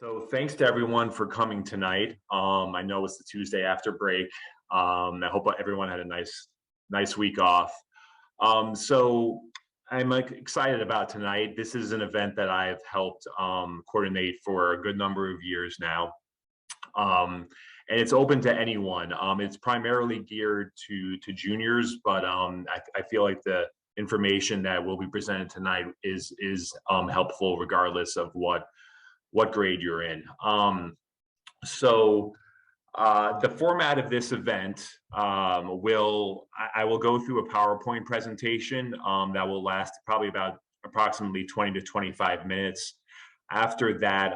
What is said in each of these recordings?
So thanks to everyone for coming tonight. I know it's the Tuesday after break. I hope everyone had a nice week off. So I'm excited about tonight. This is an event that I've helped coordinate for a good number of years now. And it's open to anyone. It's primarily geared to juniors, but I feel like the information that will be presented tonight is helpful regardless of what grade you're in. The format of this event I will go through a PowerPoint presentation that will last probably about approximately 20 to 25 minutes. After that,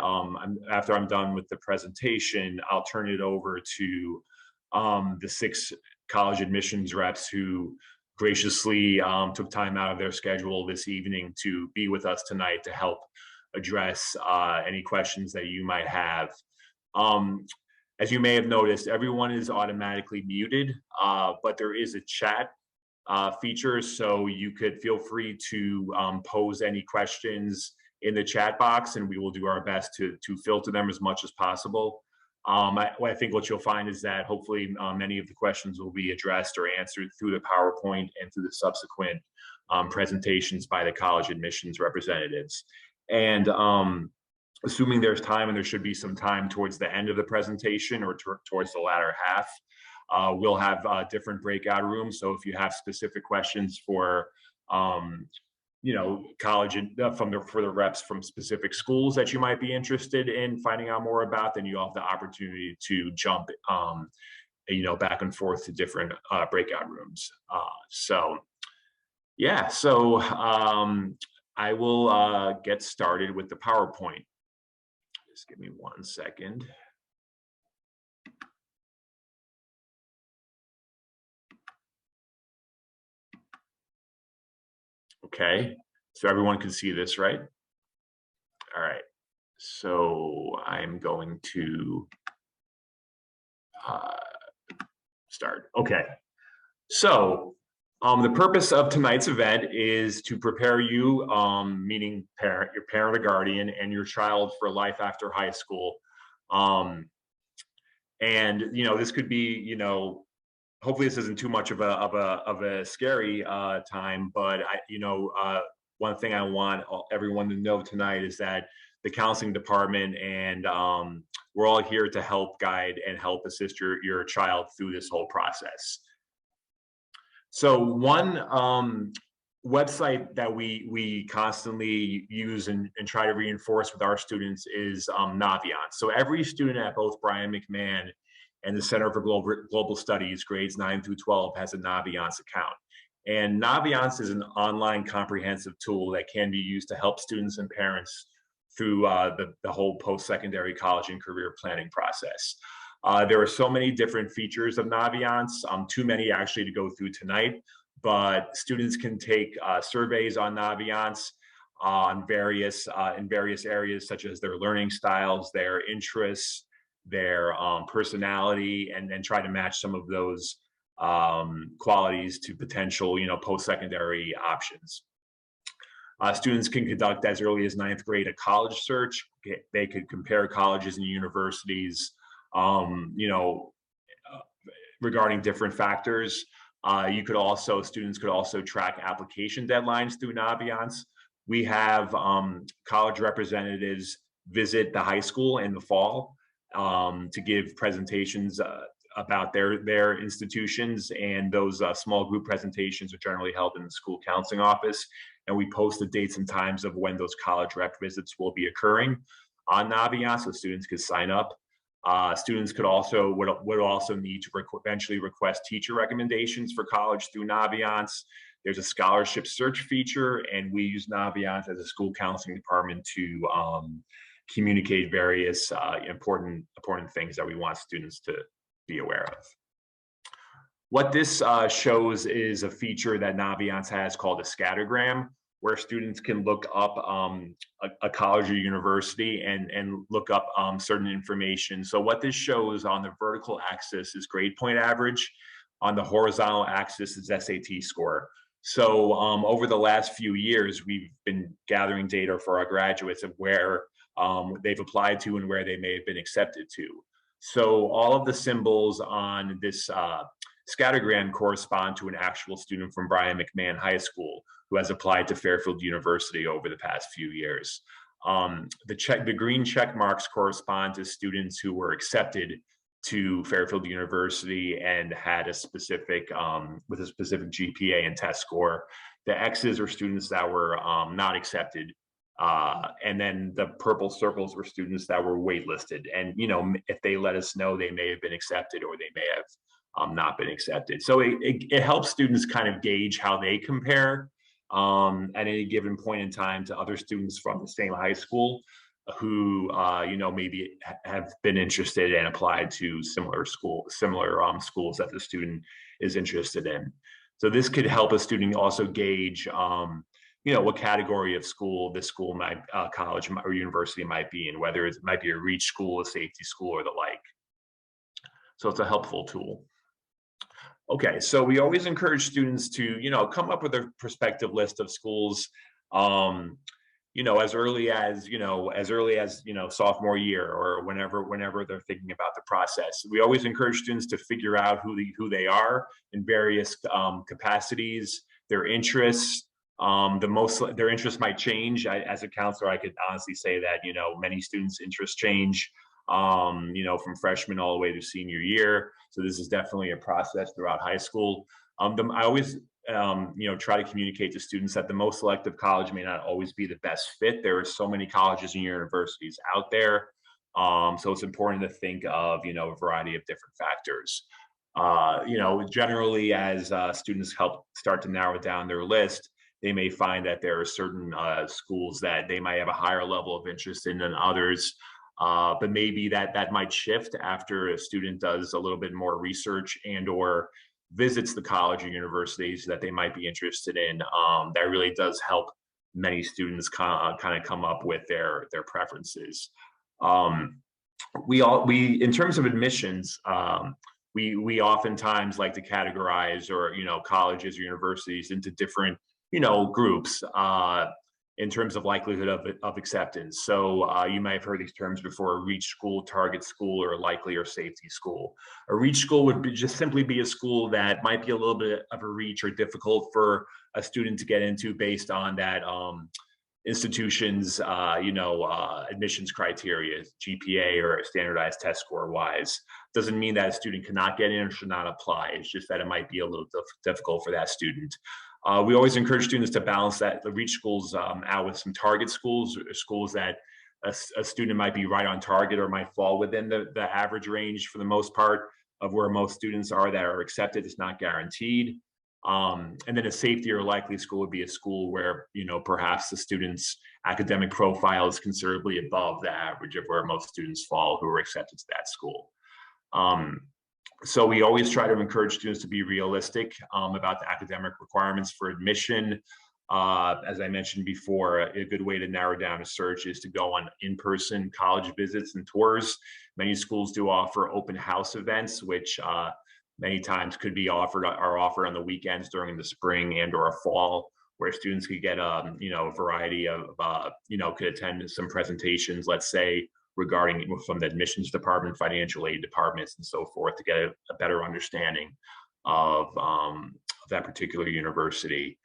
after I'm done with the presentation, I'll turn it over to the 6 college admissions reps who graciously took time out of their schedule this evening to be with us tonight to help address any questions that you might have. As you may have noticed, everyone is automatically muted, but there is a chat feature, so you could feel free to pose any questions in the chat box, and we will do our best to filter them as much as possible. I think what you'll find is that hopefully many of the questions will be addressed or answered through the PowerPoint and through the subsequent presentations by the college admissions representatives. And assuming there's time, and there should be some time towards the end of the presentation or towards the latter half, we'll have different breakout rooms. So if you have specific questions for college for the reps from specific schools that you might be interested in finding out more about, then you have the opportunity to jump back and forth to different breakout rooms. I will get started with the PowerPoint. Just give me 1 second. Okay, so everyone can see this, right? All right, so I'm going to start. Okay, so the purpose of tonight's event is to prepare you, meaning your parent or guardian, and your child for life after high school. This could be, hopefully this isn't too much of a scary time, but one thing I want everyone to know tonight is that the counseling department and we're all here to help guide and help assist your child through this whole process. So one website that we constantly use and try to reinforce with our students is Naviance. So every student at both Brian McMahon and the Center for Global Studies, grades 9 through 12, has a Naviance account. And Naviance is an online comprehensive tool that can be used to help students and parents through the whole post-secondary college and career planning process. There are so many different features of Naviance, too many actually to go through tonight, but students can take surveys on Naviance in various areas, such as their learning styles, their interests, their personality, and try to match some of those qualities to potential, post-secondary options. Students can conduct as early as 9th grade a college search. They could compare colleges and universities, regarding different factors. Students could also track application deadlines through Naviance. We have college representatives visit the high school in the fall to give presentations about their institutions, and those small group presentations are generally held in the school counseling office, and we post the dates and times of when those college rep visits will be occurring on Naviance, so students could sign up. Students would also need to eventually request teacher recommendations for college through Naviance. There's a scholarship search feature, and we use Naviance as a school counseling department to communicate various important things that we want students to be aware of. What this shows is a feature that Naviance has called a scattergram, where students can look up a college or university and look up certain information. So what this shows on the vertical axis is grade point average. On the horizontal axis is SAT score. So over the last few years, we've been gathering data for our graduates of where they've applied to and where they may have been accepted to. So all of the symbols on this scattergram correspond to an actual student from Brian McMahon High School who has applied to Fairfield University over the past few years. The green check marks correspond to students who were accepted to Fairfield University and had a specific with a specific GPA and test score. The X's are students that were not accepted, and then the purple circles were students that were waitlisted. And if they let us know, they may have been accepted or they may have not been accepted. So it helps students kind of gauge how they compare at any given point in time to other students from the same high school who maybe have been interested and applied to similar schools that the student is interested in. So this could help a student also gauge what category of school this school might college or university might be in, whether it might be a reach school, a safety school, or the like. So it's a helpful tool. Okay, so we always encourage students to come up with a prospective list of schools as early as sophomore year, or whenever they're thinking about the process. We always encourage students to figure out who they are in various capacities, their interests. Their interests might change. As a counselor, I could honestly say that many students' interests change from freshman all the way to senior year. So this is definitely a process throughout high school. I always try to communicate to students that the most selective college may not always be the best fit. There are so many colleges and universities out there. So it's important to think of, a variety of different factors. Generally as students help start to narrow down their list, they may find that there are certain schools that they might have a higher level of interest in than others. But maybe that might shift after a student does a little bit more research and or visits the college or universities that they might be interested in. That really does help many students kind of come up with their preferences. We in terms of admissions, we oftentimes like to categorize colleges or universities into different groups in terms of likelihood of acceptance. So you might have heard these terms before: a reach school, target school, or a likely or safety school. A reach school would just simply be a school that might be a little bit of a reach or difficult for a student to get into based on that institution's admissions criteria, GPA or standardized test score wise. Doesn't mean that a student cannot get in or should not apply. It's just that it might be a little difficult for that student. We always encourage students to balance the reach schools out with some target schools, or schools that a student might be right on target or might fall within the average range for the most part of where most students are that are accepted. It's not guaranteed. And then a safety or likely school would be a school where, perhaps the student's academic profile is considerably above the average of where most students fall who are accepted to that school. So we always try to encourage students to be realistic about the academic requirements for admission. As I mentioned before, a good way to narrow down a search is to go on in-person college visits and tours. Many schools do offer open house events, which many times are offered on the weekends during the spring and or fall, where students could get a variety of could attend some presentations, let's say, regarding from the admissions department, financial aid departments, and so forth, to get a better understanding of that particular university.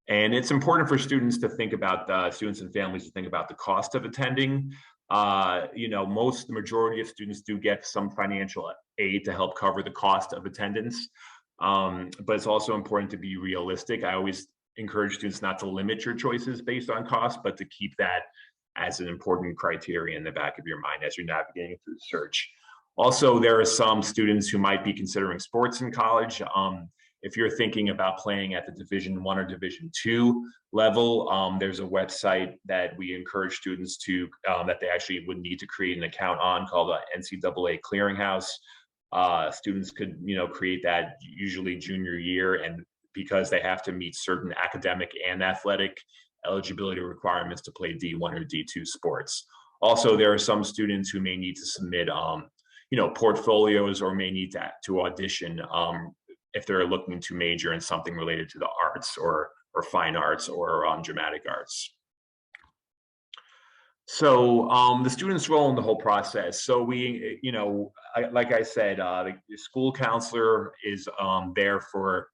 And it's important for students to think about students and families to think about the cost of attending. The majority of students do get some financial aid to help cover the cost of attendance. But it's also important to be realistic. I always encourage students not to limit your choices based on cost, but to keep that as an important criteria in the back of your mind as you're navigating through the search. Also, there are some students who might be considering sports in college. If you're thinking about playing at the Division I or Division II level, there's a website that we encourage students to, that they actually would need to create an account on, called the NCAA Clearinghouse. Students could, create that usually junior year, and because they have to meet certain academic and athletic eligibility requirements to play D1 or D2 sports. Also, there are some students who may need to submit, portfolios, or may need to audition if they're looking to major in something related to the arts or fine arts or dramatic arts. So the students' role in the whole process. So we, like I said, the school counselor is there for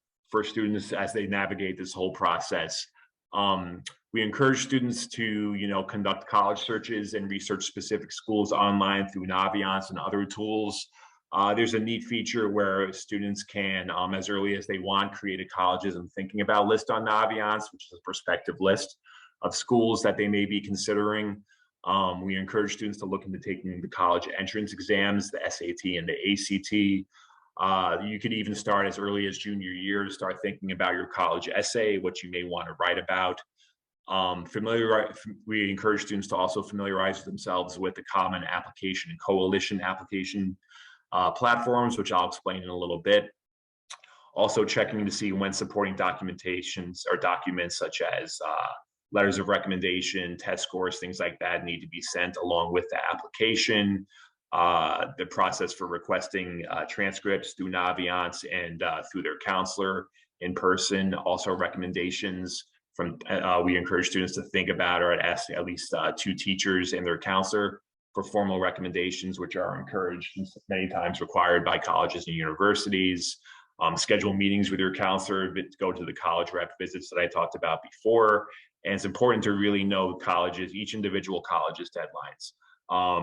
students as they navigate this whole process. Um, we encourage students to, conduct college searches and research specific schools online through Naviance and other tools. There's a neat feature where students can, as early as they want, create a colleges and thinking about list on Naviance, which is a prospective list of schools that they may be considering. We encourage students to look into taking the college entrance exams, the SAT and the ACT. You could even start as early as junior year to start thinking about your college essay, what you may want to write about. We encourage students to also familiarize themselves with the Common Application and Coalition application platforms, which I'll explain in a little bit. Also checking to see when supporting documentations or documents such as letters of recommendation, test scores, things like that need to be sent along with the application. The process for requesting transcripts through Naviance and through their counselor in person. Also recommendations from, we encourage students to think about or ask at least 2 teachers and their counselor for formal recommendations, which are encouraged and many times required by colleges and universities. Schedule meetings with your counselor, go to the college rep visits that I talked about before. And it's important to really know colleges, each individual college's deadlines.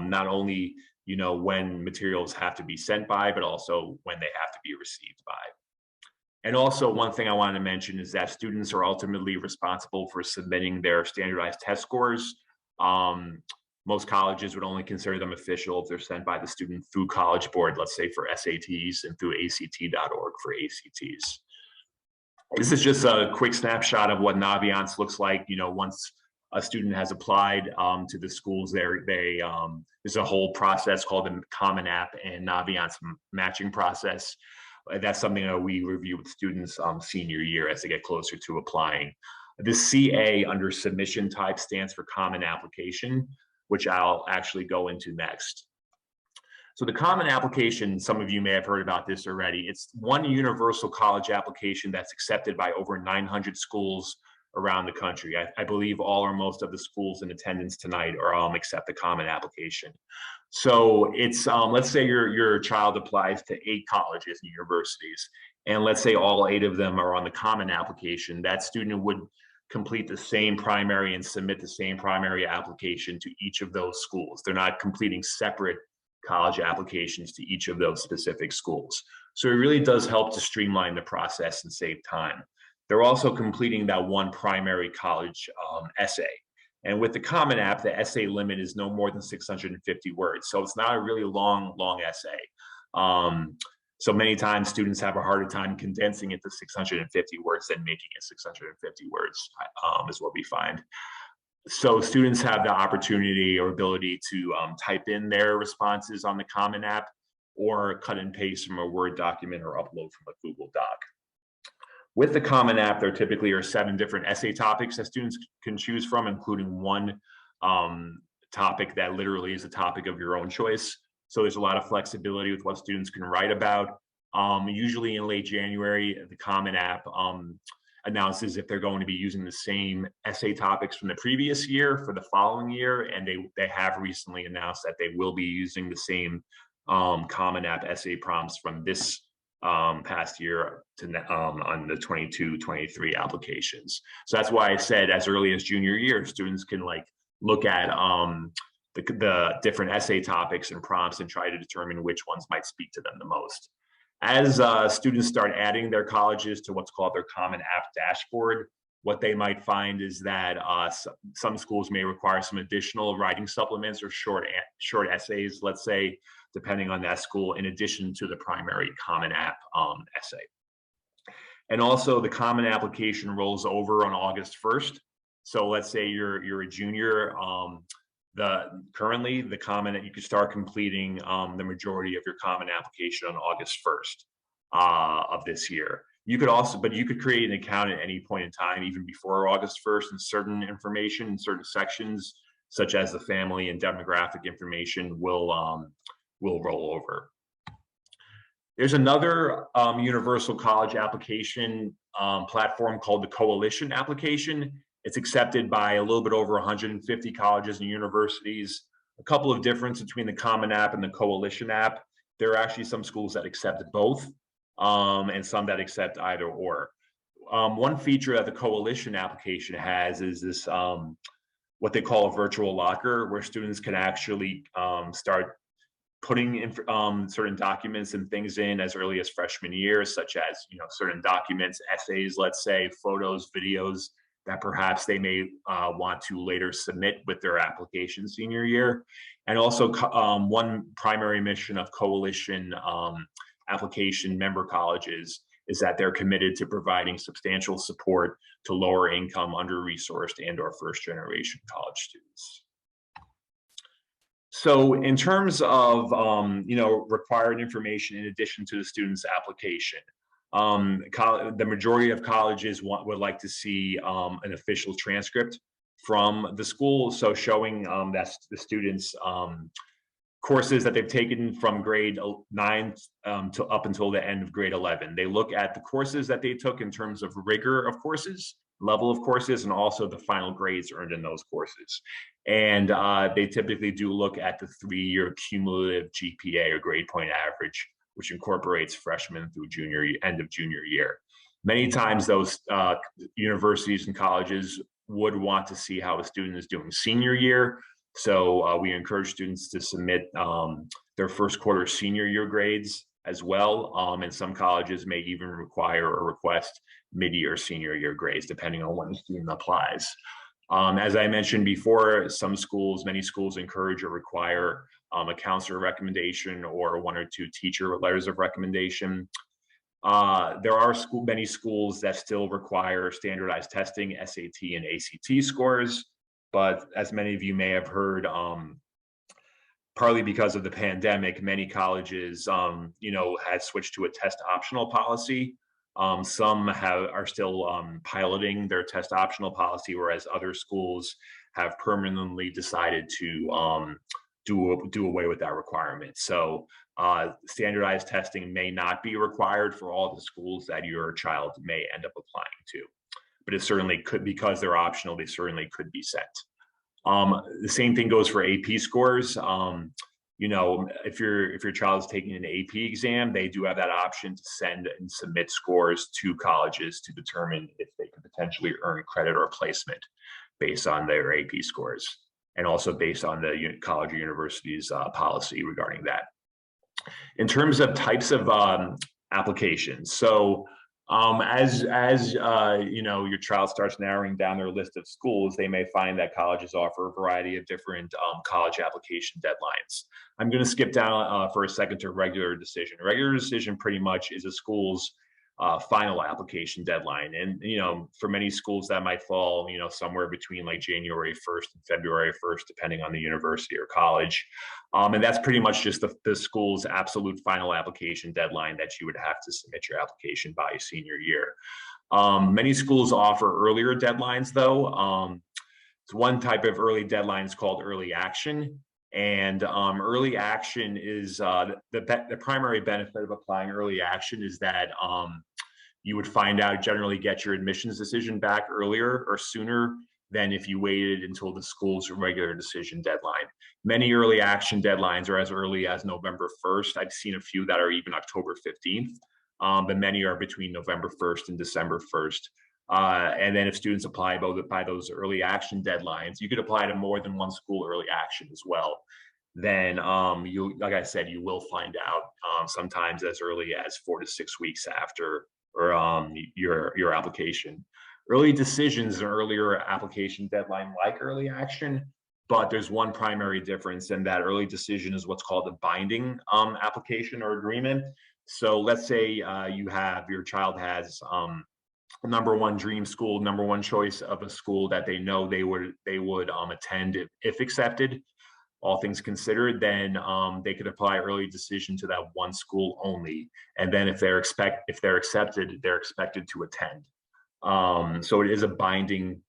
Not only, when materials have to be sent by, but also when they have to be received by. And also one thing I wanted to mention is that students are ultimately responsible for submitting their standardized test scores. Most colleges would only consider them official if they're sent by the student through College Board, let's say for SATs, and through ACT.org for ACTs. This is just a quick snapshot of what Naviance looks like. Once a student has applied to the schools, there's a whole process called the Common App and Naviance matching process. That's something that we review with students senior year as they get closer to applying. The CA under submission type stands for Common Application, which I'll actually go into next. So the Common Application, some of you may have heard about this already. It's one universal college application that's accepted by over 900 schools around the country. I believe all or most of the schools in attendance tonight are accept the Common Application. So it's, let's say your child applies to 8 colleges and universities, and let's say all 8 of them are on the Common Application. That student would complete the same primary and submit the same primary application to each of those schools. They're not completing separate college applications to each of those specific schools. So it really does help to streamline the process and save time. They're also completing that one primary college essay. And with the Common App, the essay limit is no more than 650 words. So it's not a really long essay. So many times students have a harder time condensing it to 650 words than making it 650 words, is what we find. So students have the opportunity or ability to type in their responses on the Common App or cut and paste from a Word document or upload from a Google Doc. With the Common App, there typically are 7 different essay topics that students can choose from, including one topic that literally is a topic of your own choice. So there's a lot of flexibility with what students can write about. Usually in late January, the Common App announces if they're going to be using the same essay topics from the previous year for the following year, and they have recently announced that they will be using the same Common App essay prompts from this past year to on the 22-23 applications. So that's why I said as early as junior year, students can look at the different essay topics and prompts and try to determine which ones might speak to them the most. As students start adding their colleges to what's called their Common App dashboard, what they might find is that some schools may require some additional writing supplements or short essays, let's say, depending on that school, in addition to the primary Common App essay. And also the Common Application rolls over on August 1st. So let's say you're a junior, currently the Common, you can start completing the majority of your Common Application on August 1st of this year. You could create an account at any point in time, even before August 1st, and certain information in certain sections, such as the family and demographic information, will roll over. There's another universal college application platform called the Coalition application. It's accepted by a little bit over 150 colleges and universities. A couple of differences between the Common App and the Coalition app. There are actually some schools that accept both, and some that accept either or. One feature that the Coalition application has is this what they call a virtual locker, where students can actually start putting in certain documents and things in as early as freshman year, such as certain documents, essays, let's say, photos, videos that perhaps they may want to later submit with their application senior year. And also one primary mission of Coalition application member colleges is that they're committed to providing substantial support to lower income, under-resourced, and/or first-generation college students. So in terms of required information in addition to the student's application, the majority of colleges would like to see an official transcript from the school, so showing that the students' courses that they've taken from grade 9 to up until the end of grade 11. They look at the courses that they took in terms of rigor of courses, level of courses, and also the final grades earned in those courses. And they typically do look at the 3-year cumulative GPA or grade point average, which incorporates freshman through end of junior year. Many times those universities and colleges would want to see how a student is doing senior year. So we encourage students to submit their first quarter senior year grades as well. And some colleges may even require or request mid-year senior year grades, depending on when the student applies. As I mentioned before, many schools encourage or require a counselor recommendation or 1 or 2 teacher letters of recommendation. There are many schools that still require standardized testing, SAT and ACT scores. But as many of you may have heard, partly because of the pandemic, many colleges, had switched to a test optional policy. Some are still piloting their test optional policy, whereas other schools have permanently decided to do away with that requirement. So standardized testing may not be required for all the schools that your child may end up applying to. But it certainly could, because they're optional, they certainly could be sent. The same thing goes for AP scores. If your child is taking an AP exam, they do have that option to send and submit scores to colleges to determine if they could potentially earn credit or placement based on their AP scores, and also based on the college or university's policy regarding that. In terms of types of applications, so as your child starts narrowing down their list of schools, they may find that colleges offer a variety of different college application deadlines. I'm going to skip down for a second to regular decision. Regular decision pretty much is a school's final application deadline, and for many schools that might fall somewhere between like January 1st and February 1st, depending on the university or college. And that's pretty much just the school's absolute final application deadline that you would have to submit your application by senior year. Many schools offer earlier deadlines, though. It's one type of early deadline is called early action. And early action is the primary benefit of applying early action is that you would generally get your admissions decision back earlier or sooner than if you waited until the school's regular decision deadline. Many early action deadlines are as early as November 1st. I've seen a few that are even October 15th, but many are between November 1st and December 1st. And then if students apply by those early action deadlines, you could apply to more than one school early action as well. Then like I said, you will find out sometimes as early as 4 to 6 weeks after your application. Early decisions is an earlier application deadline like early action, but there's one primary difference, and that early decision is what's called a binding application or agreement. So let's say your child has number one dream school, number one choice of a school that they know they would attend if accepted, all things considered. Then they could apply early decision to that one school only, and then if they're accepted, they're expected to attend. So it is a binding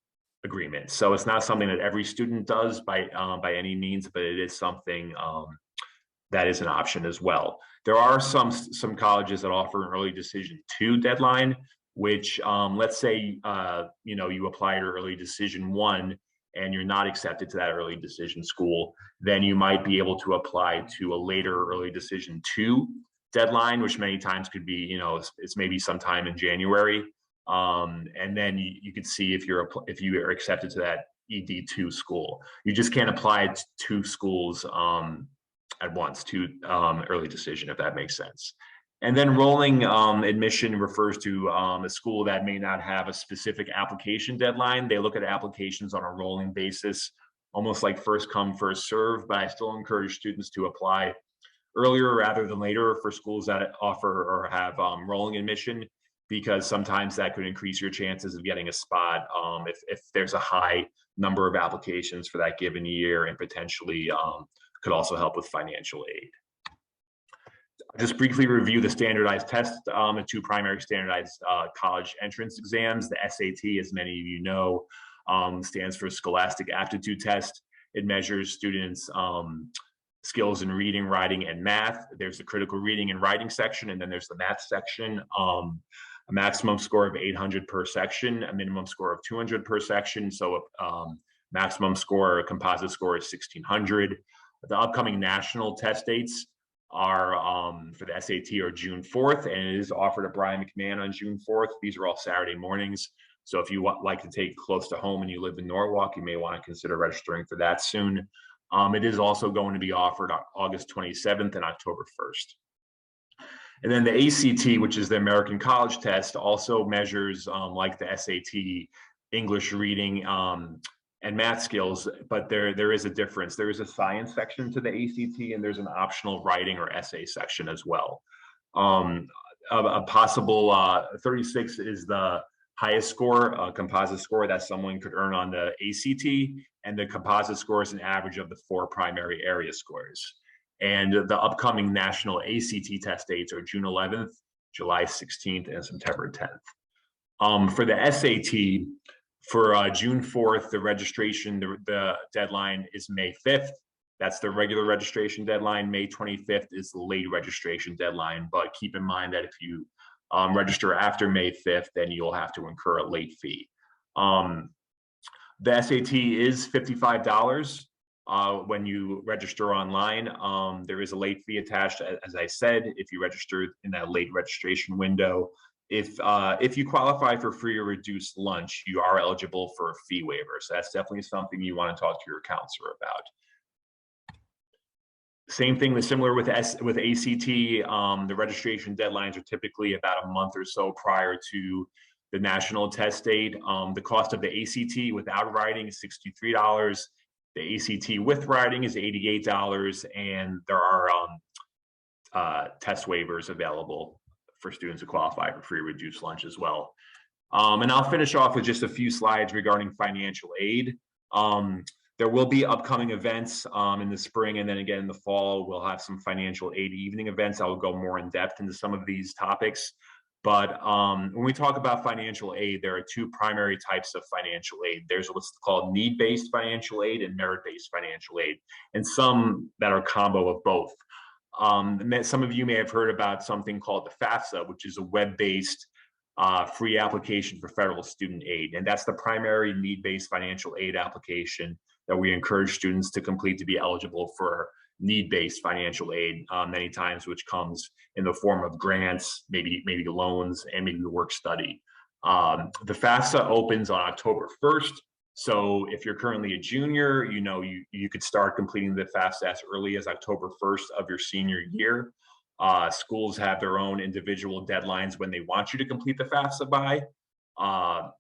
agreement. So it's not something that every student does by any means, but it is something that is an option as well. There are some colleges that offer an early decision to deadline, which let's say you apply to early decision 1 and you're not accepted to that early decision school, then you might be able to apply to a later early decision 2 deadline, which many times could be, it's maybe sometime in January. And then you could see if you are accepted to that ED2 school. You just can't apply to 2 schools at once, to early decision, if that makes sense. And then rolling admission refers to a school that may not have a specific application deadline. They look at applications on a rolling basis, almost like first come, first serve, but I still encourage students to apply earlier rather than later for schools that offer or have rolling admission, because sometimes that could increase your chances of getting a spot if there's a high number of applications for that given year, and potentially could also help with financial aid. Just briefly review the standardized test, the 2 primary standardized college entrance exams. The SAT, as many of you know, stands for Scholastic Aptitude Test. It measures students' skills in reading, writing, and math. There's the critical reading and writing section, and then there's the math section. A maximum score of 800 per section, a minimum score of 200 per section. So maximum score, a composite score is 1600. The upcoming national test dates are for the SAT are June 4th, and it is offered at Brian McMahon on June 4th. These are all Saturday mornings. So if you like to take close to home and you live in Norwalk, you may want to consider registering for that soon. It is also going to be offered on August 27th and October 1st. And then the ACT, which is the American College Test, also measures, like the SAT, English reading and math skills, but there is a difference. There is a science section to the ACT, and there's an optional writing or essay section as well. A possible 36 is the highest score, composite score that someone could earn on the ACT, and the composite score is an average of the 4 primary area scores. And the upcoming national ACT test dates are June 11th, July 16th, and September 10th. For the SAT, for June 4th, the registration, the deadline is May 5th. That's the regular registration deadline. May 25th is the late registration deadline, but keep in mind that if you register after May 5th, then you'll have to incur a late fee. The SAT is $55 when you register online. There is a late fee attached, as I said, if you register in that late registration window. If you qualify for free or reduced lunch, you are eligible for a fee waiver. So that's definitely something you want to talk to your counselor about. Same thing, similar with ACT, the registration deadlines are typically about a month or so prior to the national test date. The cost of the ACT without writing is $63. The ACT with writing is $88, and there are test waivers available for students who qualify for free or reduced lunch as well. And I'll finish off with just a few slides regarding financial aid. There will be upcoming events in the spring, and then again in the fall, we'll have some financial aid evening events. I will go more in depth into some of these topics. But when we talk about financial aid, there are 2 primary types of financial aid. There's what's called need-based financial aid and merit-based financial aid, and some that are combo of both. Some of you may have heard about something called the FAFSA, which is a web-based free application for federal student aid. And that's the primary need-based financial aid application that we encourage students to complete to be eligible for need-based financial aid, many times, which comes in the form of grants, maybe loans, and maybe work study. The FAFSA opens on October 1st. So if you're currently a junior, you could start completing the FAFSA as early as October 1st of your senior year. Schools have their own individual deadlines when they want you to complete the FAFSA by.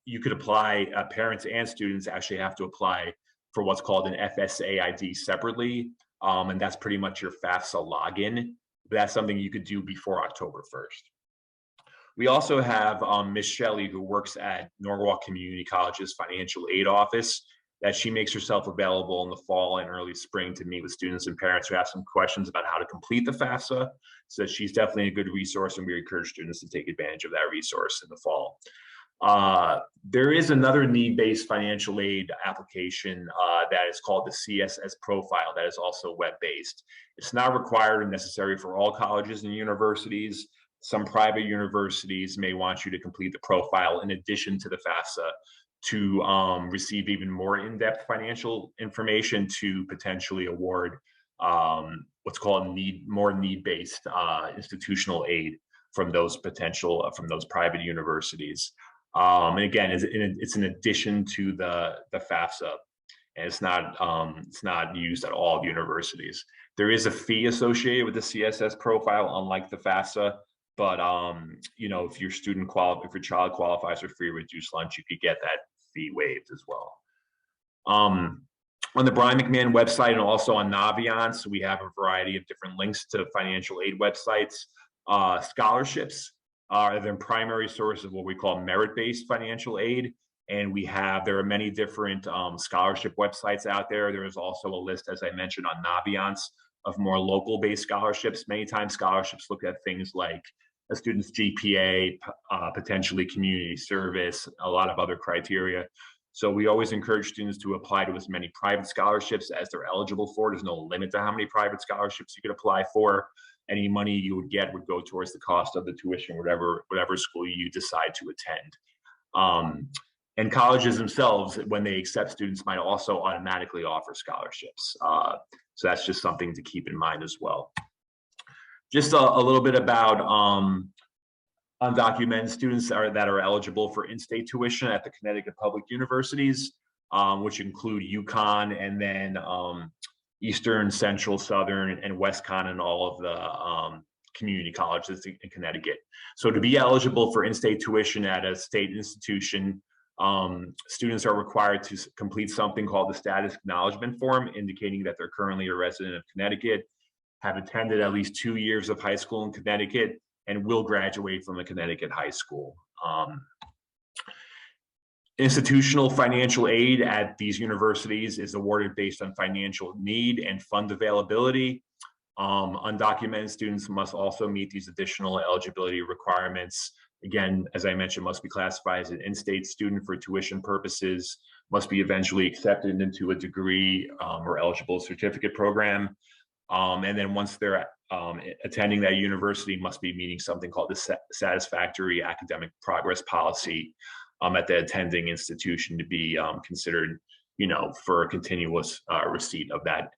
You could apply, parents and students actually have to apply for what's called an FSA ID separately. And that's pretty much your FAFSA login. But that's something you could do before October 1st. We also have Ms. Shelley, who works at Norwalk Community College's financial aid office, that she makes herself available in the fall and early spring to meet with students and parents who have some questions about how to complete the FAFSA. So she's definitely a good resource, and we encourage students to take advantage of that resource in the fall. There is another need-based financial aid application that is called the CSS profile that is also web-based. It's not required or necessary for all colleges and universities, some private universities may want you to complete the profile in addition to the FAFSA to receive even more in-depth financial information to potentially award what's called more need-based institutional aid from those from those private universities. And again, it's in addition to the FAFSA, and it's not used at all universities. There is a fee associated with the CSS profile, unlike the FAFSA. But if your if your child qualifies for free reduced lunch, you could get that fee waived as well. On the Brian McMahon website and also on Naviance, we have a variety of different links to financial aid websites. Scholarships are the primary source of what we call merit-based financial aid. And there are many different scholarship websites out there. There is also a list, as I mentioned, on Naviance of more local-based scholarships. Many times scholarships look at things like a student's GPA, potentially community service, a lot of other criteria. So we always encourage students to apply to as many private scholarships as they're eligible for. There's no limit to how many private scholarships you could apply for. Any money you would get would go towards the cost of the tuition, whatever school you decide to attend. And colleges themselves, when they accept students, might also automatically offer scholarships. So that's just something to keep in mind as well. Just a little bit about undocumented students that are eligible for in-state tuition at the Connecticut public universities, which include UConn and then Eastern, Central, Southern, and WestConn, and all of the community colleges in Connecticut. So to be eligible for in-state tuition at a state institution, students are required to complete something called the status acknowledgement form, indicating that they're currently a resident of Connecticut, have attended at least 2 years of high school in Connecticut, and will graduate from a Connecticut high school. Institutional financial aid at these universities is awarded based on financial need and fund availability. Undocumented students must also meet these additional eligibility requirements. Again, as I mentioned, must be classified as an in-state student for tuition purposes, must be eventually accepted into a degree or eligible certificate program. And then once they're attending that university, must be meeting something called the satisfactory academic progress policy at the attending institution to be considered, for a continuous receipt of that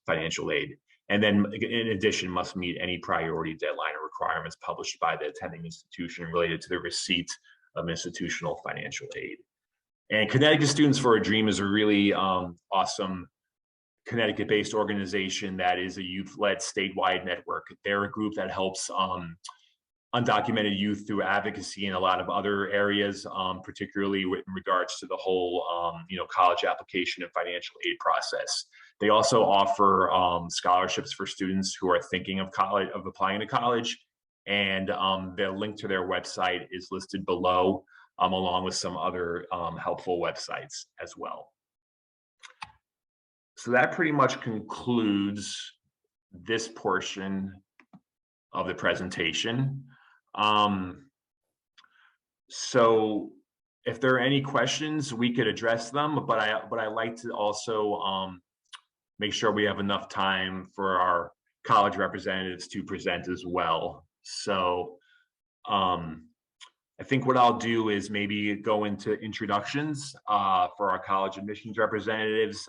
financial aid. And then in addition, must meet any priority deadline or requirements published by the attending institution related to the receipt of institutional financial aid. And Connecticut Students for a Dream is a really awesome Connecticut-based organization that is a youth-led statewide network. They're a group that helps undocumented youth through advocacy in a lot of other areas, particularly in regards to the whole, college application and financial aid process. They also offer scholarships for students who are thinking of applying to college, and the link to their website is listed below, along with some other helpful websites as well. So that pretty much concludes this portion of the presentation. So if there are any questions, we could address them, but I like to also make sure we have enough time for our college representatives to present as well. So I think what I'll do is maybe go into introductions for our college admissions representatives,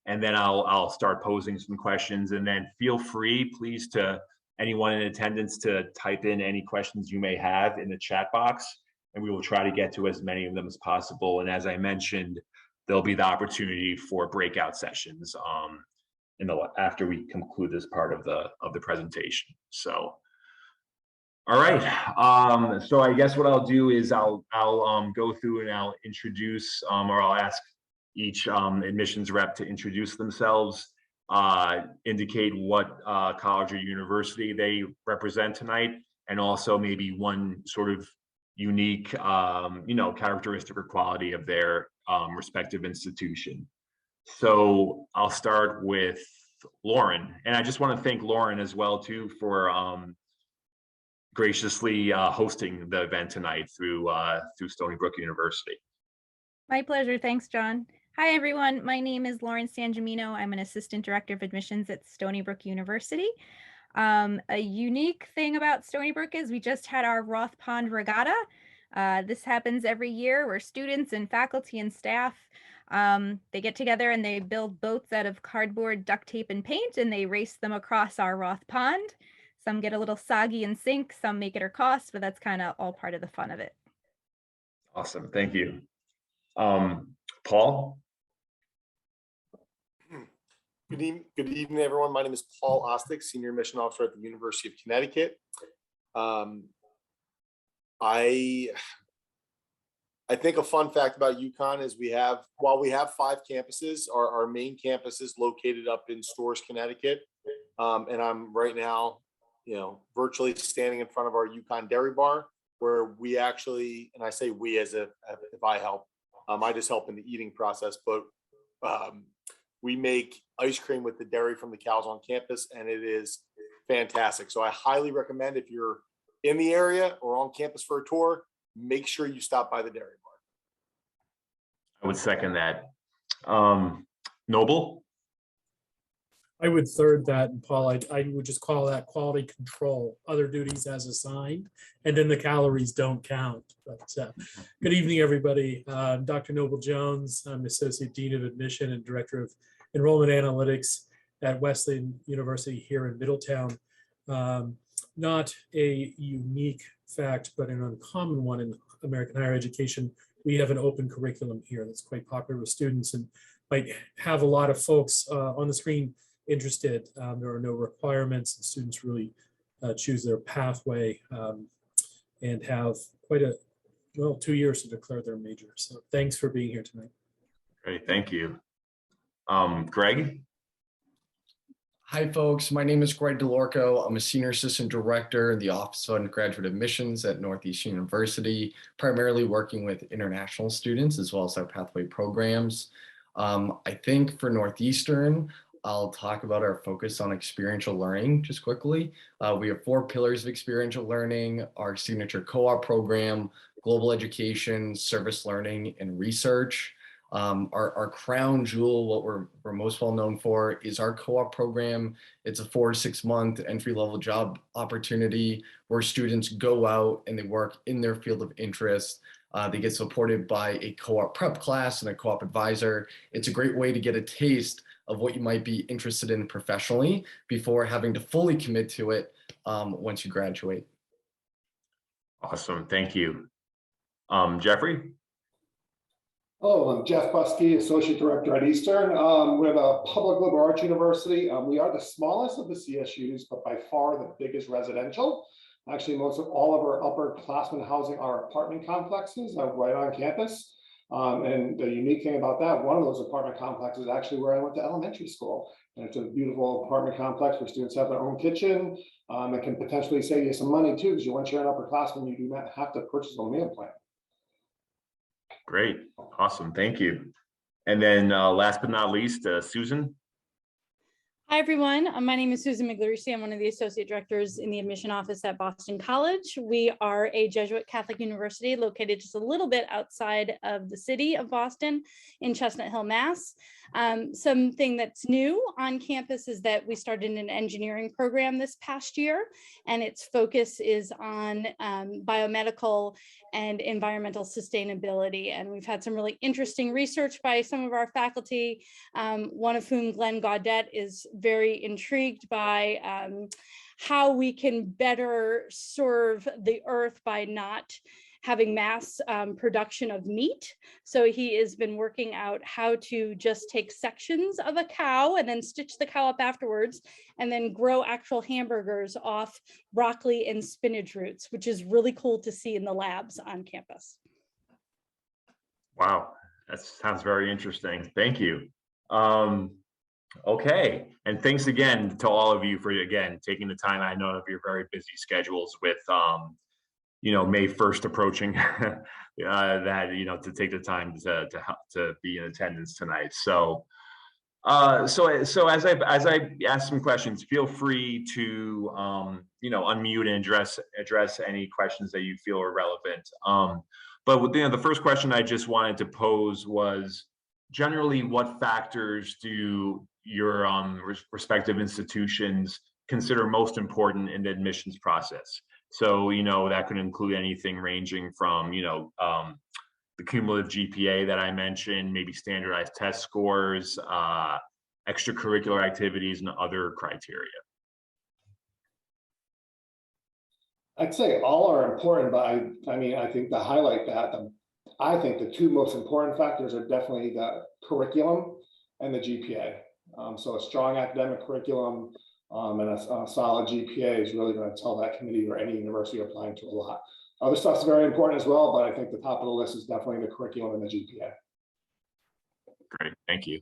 and then I'll start posing some questions, and then feel free, please, to anyone in attendance to type in any questions you may have in the chat box, and we will try to get to as many of them as possible. And as I mentioned, there'll be the opportunity for breakout sessions after we conclude this part of the presentation. So, all right. So I guess what I'll do is I'll go through and I'll introduce, or I'll ask each admissions rep to introduce themselves, indicate what college or university they represent tonight, and also maybe one sort of unique, characteristic or quality of their respective institution. So I'll start with Lauren, and I just want to thank Lauren as well too for graciously hosting the event tonight through Stony Brook University. My pleasure. Thanks, John. Hi, everyone. My name is Lauren Sangemino. I'm an assistant director of admissions at Stony Brook University. A unique thing about Stony Brook is we just had our Roth Pond Regatta. This happens every year where students and faculty and staff they get together and they build boats out of cardboard, duct tape, and paint, and they race them across our Roth Pond. Some get a little soggy and sink, some make it or cost, but that's kind of all part of the fun of it. Awesome, thank you. Paul? Good evening, everyone. My name is Paul Ostick, Senior Admission Officer at the University of Connecticut. I think a fun fact about UConn is while we have 5 campuses, our main campus is located up in Storrs, Connecticut. And I'm right now, virtually standing in front of our UConn Dairy Bar, where we actually, and I say we as if I help, I just help in the eating process, but we make ice cream with the dairy from the cows on campus, and it is fantastic. So I highly recommend, if you're in the area or on campus for a tour, make sure you stop by the dairy bar. I would second that. Noble? I would third that, and Paul, I would just call that quality control, other duties as assigned, and then the calories don't count. But good evening, everybody. Dr. Noble Jones. I'm Associate Dean of Admission and Director of Enrollment Analytics at Wesleyan University here in Middletown. Not a unique fact, but an uncommon one in American higher education. We have an open curriculum here that's quite popular with students and might have a lot of folks on the screen interested. There are no requirements, and students really choose their pathway and have quite 2 years to declare their major. So thanks for being here tonight. Great, thank you. Greg? Hi, folks. My name is Greg DeLorco. I'm a Senior Assistant Director in the Office of Undergraduate Admissions at Northeastern University, primarily working with international students as well as our pathway programs. I think for Northeastern, I'll talk about our focus on experiential learning just quickly. We have 4 pillars of experiential learning: our signature co-op program, global education, service learning, and research. Our crown jewel, what we're most well known for, is our co-op program. It's a 4 to 6 month entry-level job opportunity where students go out and they work in their field of interest. They get supported by a co-op prep class and a co-op advisor. It's a great way to get a taste of what you might be interested in professionally before having to fully commit to it once you graduate. Awesome, thank you. Jeffrey? Hello, I'm Jeff Buskey, Associate Director at Eastern. We're the public liberal arts university. We are the smallest of the CSUs, but by far the biggest residential. Actually, most of all of our upperclassmen housing are apartment complexes right on campus. And the unique thing about that, one of those apartment complexes is actually where I went to elementary school. And it's a beautiful apartment complex where students have their own kitchen. It can potentially save you some money too, because once you're an upperclassman, you do not have to purchase a meal plan. Great, awesome, thank you. And then last but not least, Susan. Hi, everyone. My name is Susan Migliorisi. I'm one of the associate directors in the admission office at Boston College. We are a Jesuit Catholic university located just a little bit outside of the city of Boston in Chestnut Hill, Mass. Something that's new on campus is that we started an engineering program this past year, and its focus is on biomedical and environmental sustainability. And we've had some really interesting research by some of our faculty, one of whom, Glenn Gaudet, is very intrigued by how we can better serve the earth by not having mass production of meat. So he has been working out how to just take sections of a cow and then stitch the cow up afterwards, and then grow actual hamburgers off broccoli and spinach roots, which is really cool to see in the labs on campus. Wow, that sounds very interesting. Thank you. Okay, and thanks again to all of you for, again, taking the time. I know of your very busy schedules with May 1st approaching, that to take the time to be in attendance tonight. So so as I ask some questions, feel free to unmute and address any questions that you feel are relevant. But the first question I just wanted to pose was, generally, what factors do your respective institutions consider most important in the admissions process. So, you know, that could include anything ranging from, you know, the cumulative GPA that I mentioned, maybe standardized test scores, extracurricular activities, and other criteria. I'd say all are important, but I mean, I think to highlight that, I think the two most important factors are definitely the curriculum and the GPA. So a strong academic curriculum and a solid GPA is really going to tell that committee or any university you're applying to a lot. Other stuff's very important as well, but I think the top of the list is definitely the curriculum and the GPA. Great, thank you.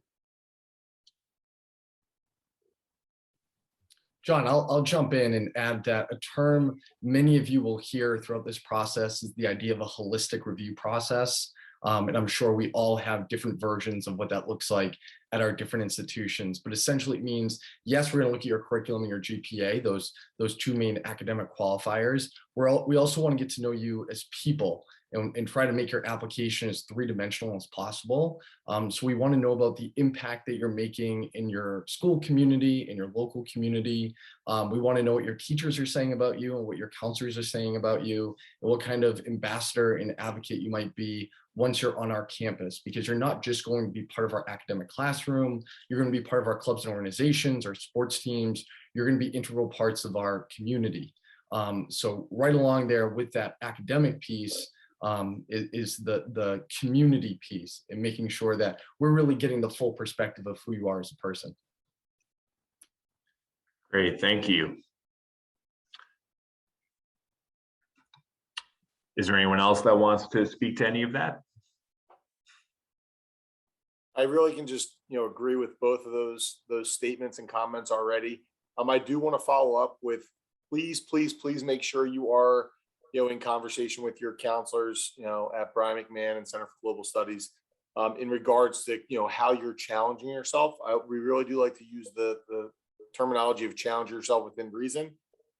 John, I'll jump in and add that a term many of you will hear throughout this process is the idea of a holistic review process. And I'm sure we all have different versions of what that looks like at our different institutions. But essentially it means, yes, we're going to look at your curriculum and your GPA, those two main academic qualifiers. We also want to get to know you as people and try to make your application as three-dimensional as possible. So we want to know about the impact that you're making in your school community, in your local community. We want to know what your teachers are saying about you and what your counselors are saying about you, and what kind of ambassador and advocate you might be once you're on our campus, because you're not just going to be part of our academic classroom, you're going to be part of our clubs and organizations, our sports teams, you're going to be integral parts of our community. So right along there with that academic piece, is the community piece and making sure that we're really getting the full perspective of who you are as a person. Great, thank you. Is there anyone else that wants to speak to any of that? I really can just, agree with both of those statements and comments already. I do want to follow up with, please make sure you are, in conversation with your counselors, at Brian McMahon and Center for Global Studies, in regards to, how you're challenging yourself. We really do like to use the terminology of challenge yourself within reason.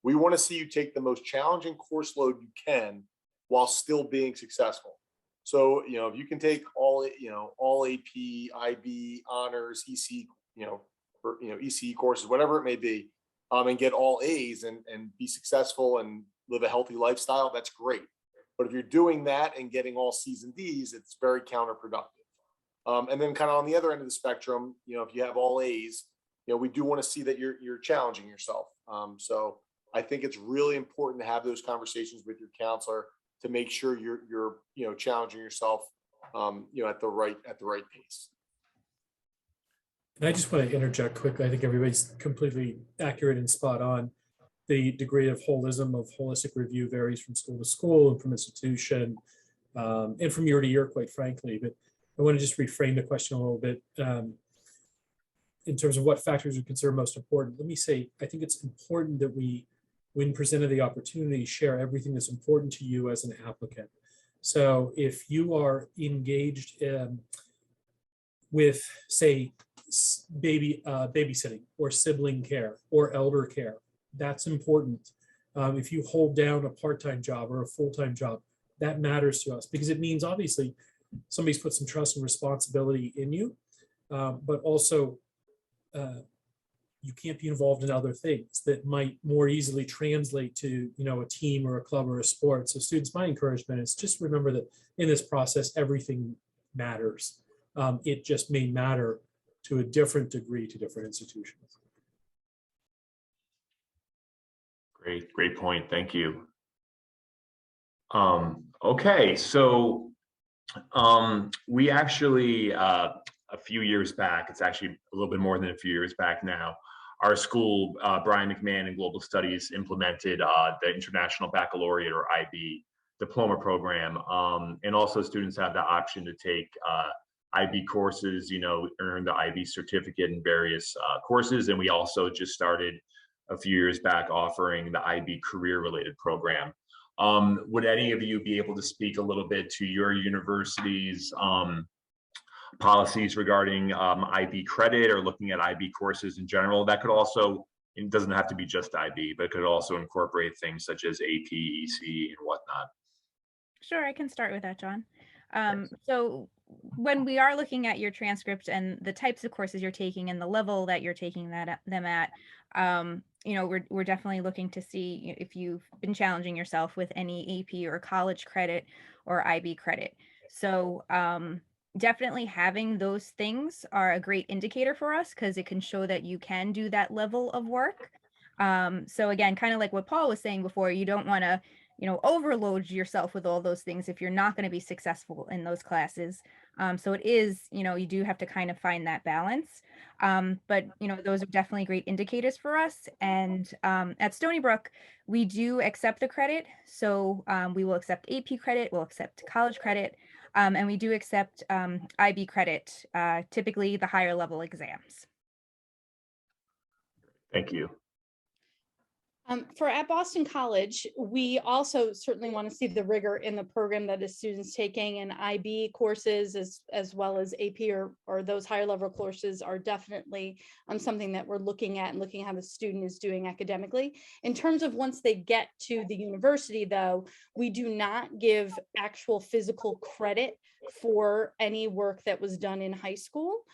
We want to see you take the most challenging course load you can while still being successful. So, if you can take all AP, IB, honors, EC, ECE courses, whatever it may be, and get all A's and be successful and live a healthy lifestyle, that's great. But if you're doing that and getting all C's and D's, it's very counterproductive. And then kind of on the other end of the spectrum, if you have all A's, we do want to see that you're challenging yourself. So I think it's really important to have those conversations with your counselor to make sure you're challenging yourself, at the right pace. And I just want to interject quickly. I think everybody's completely accurate and spot on. The degree of holistic review varies from school to school and from institution and from year to year, quite frankly. But I want to just reframe the question a little bit in terms of what factors we consider most important. Let me say, I think it's important that we, when presented the opportunity, share everything that's important to you as an applicant. So if you are engaged with, say, babysitting or sibling care or elder care, that's important. If you hold down a part-time job or a full-time job, that matters to us because it means obviously somebody's put some trust and responsibility in you, but also you can't be involved in other things that might more easily translate to, a team or a club or a sport. So students, my encouragement is just remember that in this process, everything matters. It just may matter to a different degree to different institutions. Great point. Thank you. Okay, so we actually, a few years back, it's actually a little bit more than a few years back now, our school, Brian McMahon and Global Studies, implemented the International Baccalaureate or IB diploma program. And also students have the option to take IB courses, earn the IB certificate in various courses. And we also just started a few years back offering the IB career related program. Would any of you be able to speak a little bit to your university's policies regarding IB credit or looking at IB courses in general? That could also, it doesn't have to be just IB, but it could also incorporate things such as AP, EC, and whatnot. Sure, I can start with that, John. So when we are looking at your transcript and the types of courses you're taking and the level that you're taking them at, you know, we're definitely looking to see if you've been challenging yourself with any AP or college credit or IB credit. So definitely having those things are a great indicator for us because it can show that you can do that level of work. So again, kind of like what Paul was saying before, you don't want to, you know, overload yourself with all those things if you're not going to be successful in those classes. So it is, you know, you do have to kind of find that balance. But you know, those are definitely great indicators for us. And at Stony Brook, we do accept the credit. So we will accept AP credit, we'll accept college credit, and we do accept IB credit, typically the higher level exams. Thank you. For at Boston College, we also certainly want to see the rigor in the program that the students taking, and IB courses as well as AP or those higher level courses are definitely something that we're looking at and looking at how the student is doing academically. In terms of once they get to the university, though, we do not give actual physical credit for any work that was done in high school.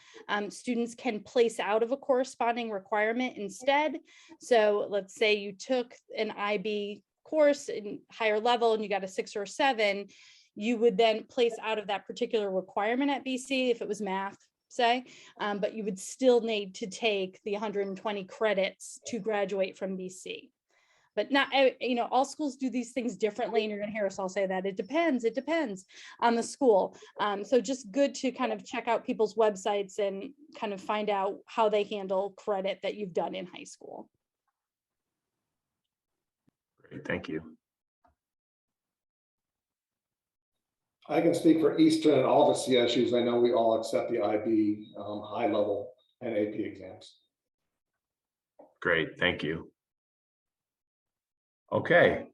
Students can place out of a corresponding requirement instead. So let's say you took an IB course in higher level and you got a 6 or a 7, you would then place out of that particular requirement at BC if it was math, say, but you would still need to take the 120 credits to graduate from BC. But not, you know, all schools do these things differently, and you're going to hear us all say that it depends on the school. So just good to kind of check out people's websites and kind of find out how they handle credit that you've done in high school. Great, thank you. I can speak for Eastern and all the CSUs. I know we all accept the IB high level and AP exams. Great, thank you. Okay.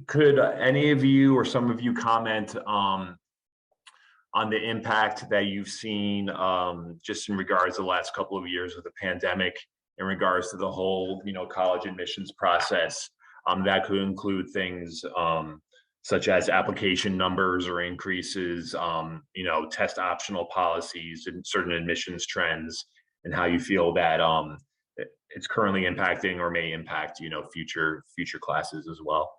Could any of you or some of you comment on the impact that you've seen just in regards to the last couple of years of the pandemic in regards to the whole, you know, college admissions process? That could include things such as application numbers or increases, you know, test optional policies and certain admissions trends, and how you feel that it's currently impacting or may impact, you know, future classes as well.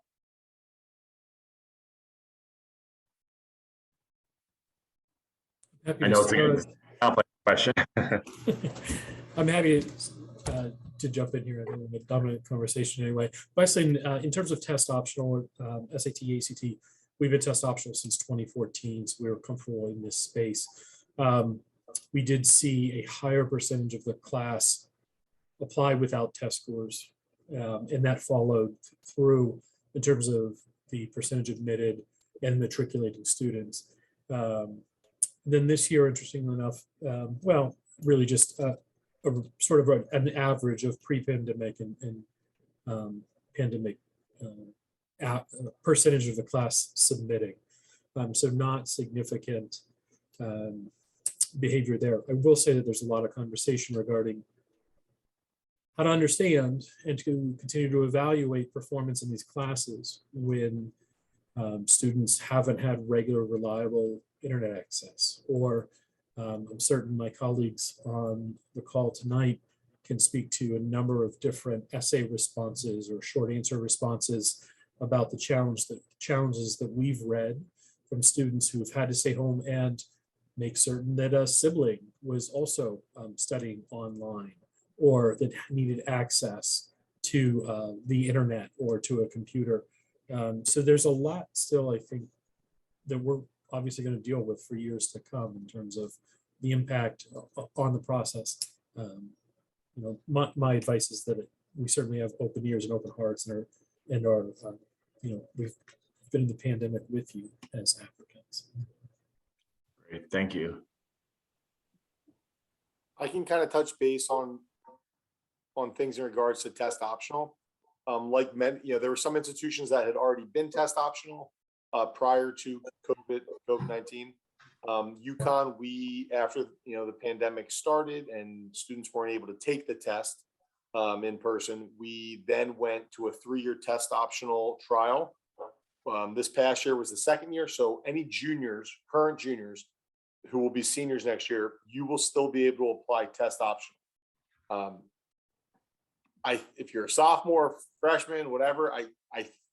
I know it's a complex question. I'm happy to jump in here. I think we're in a dominant conversation anyway. By saying in terms of test optional, SAT, ACT, we've been test optional since 2014, so we were comfortable in this space. We did see a higher percentage of the class apply without test scores, and that followed through in terms of the percentage admitted and matriculating students. Then this year, interestingly enough, well, really just a sort of an average of pre-pandemic and pandemic percentage of the class submitting. So not significant behavior there. I will say that there's a lot of conversation regarding how to understand and to continue to evaluate performance in these classes when students haven't had regular, reliable internet access, or I'm certain my colleagues on the call tonight can speak to a number of different essay responses or short answer responses about the challenges that we've read from students who have had to stay home and make certain that a sibling was also studying online or that needed access to the internet or to a computer. So there's a lot still, I think, that we're obviously going to deal with for years to come in terms of the impact on the process. You know, my advice is that we certainly have open ears and open hearts and are you know, we've been in the pandemic with you as applicants. Great, thank you. I can kind of touch base on things in regards to test optional. You know, there were some institutions that had already been test optional prior to COVID-19. UConn, after, you know, the pandemic started and students weren't able to take the test in person, we then went to a 3-year test optional trial. This past year was the 2nd year. So any juniors, current juniors who will be seniors next year, you will still be able to apply test optional. if you're a sophomore, freshman, whatever, I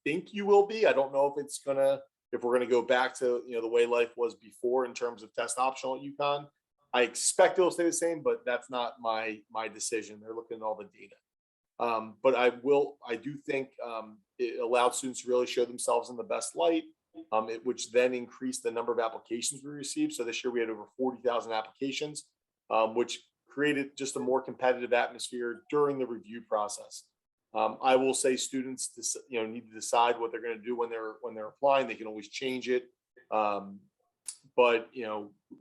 think you will be. I don't know if we're gonna go back to, the way life was before in terms of test optional at UConn. I expect it'll stay the same, but that's not my decision. They're looking at all the data. But I do think it allowed students to really show themselves in the best light, which then increased the number of applications we received. So this year we had over 40,000 applications, which created just a more competitive atmosphere during the review process. I will say students, need to decide what they're going to do when they're applying. They can always change it. But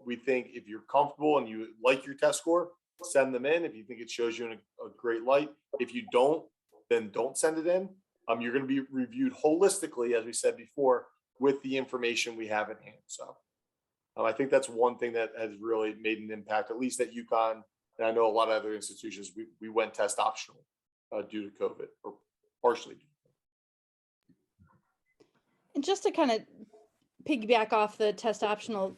we think if you're comfortable and you like your test score, send them in. If you think it shows you in a great light, if you don't, then don't send it in. You're going to be reviewed holistically, as we said before, with the information we have at hand. So I think that's one thing that has really made an impact, at least at UConn. And I know a lot of other institutions, we went test optional due to COVID, or partially. And just to kind of piggyback off the test optional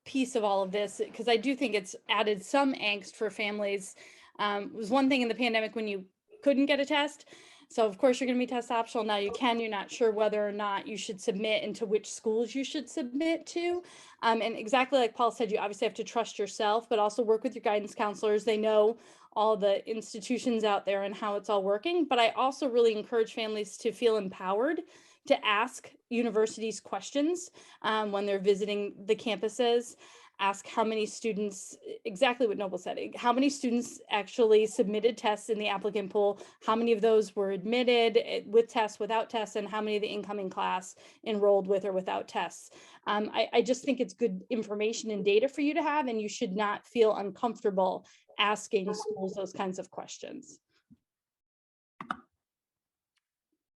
piece of all of this, because I do think it's added some angst for families. It was one thing in the pandemic when you couldn't get a test. So of course you're going to be test optional. Now you can, you're not sure whether or not you should submit and to which schools you should submit to. And exactly like Paul said, you obviously have to trust yourself, but also work with your guidance counselors. They know all the institutions out there and how it's all working. But I also really encourage families to feel empowered to ask universities questions when they're visiting the campuses. Ask how many students, exactly what Noble said, how many students actually submitted tests in the applicant pool, how many of those were admitted with tests, without tests, and how many of the incoming class enrolled with or without tests. I just think it's good information and data for you to have, and you should not feel uncomfortable asking schools those kinds of questions.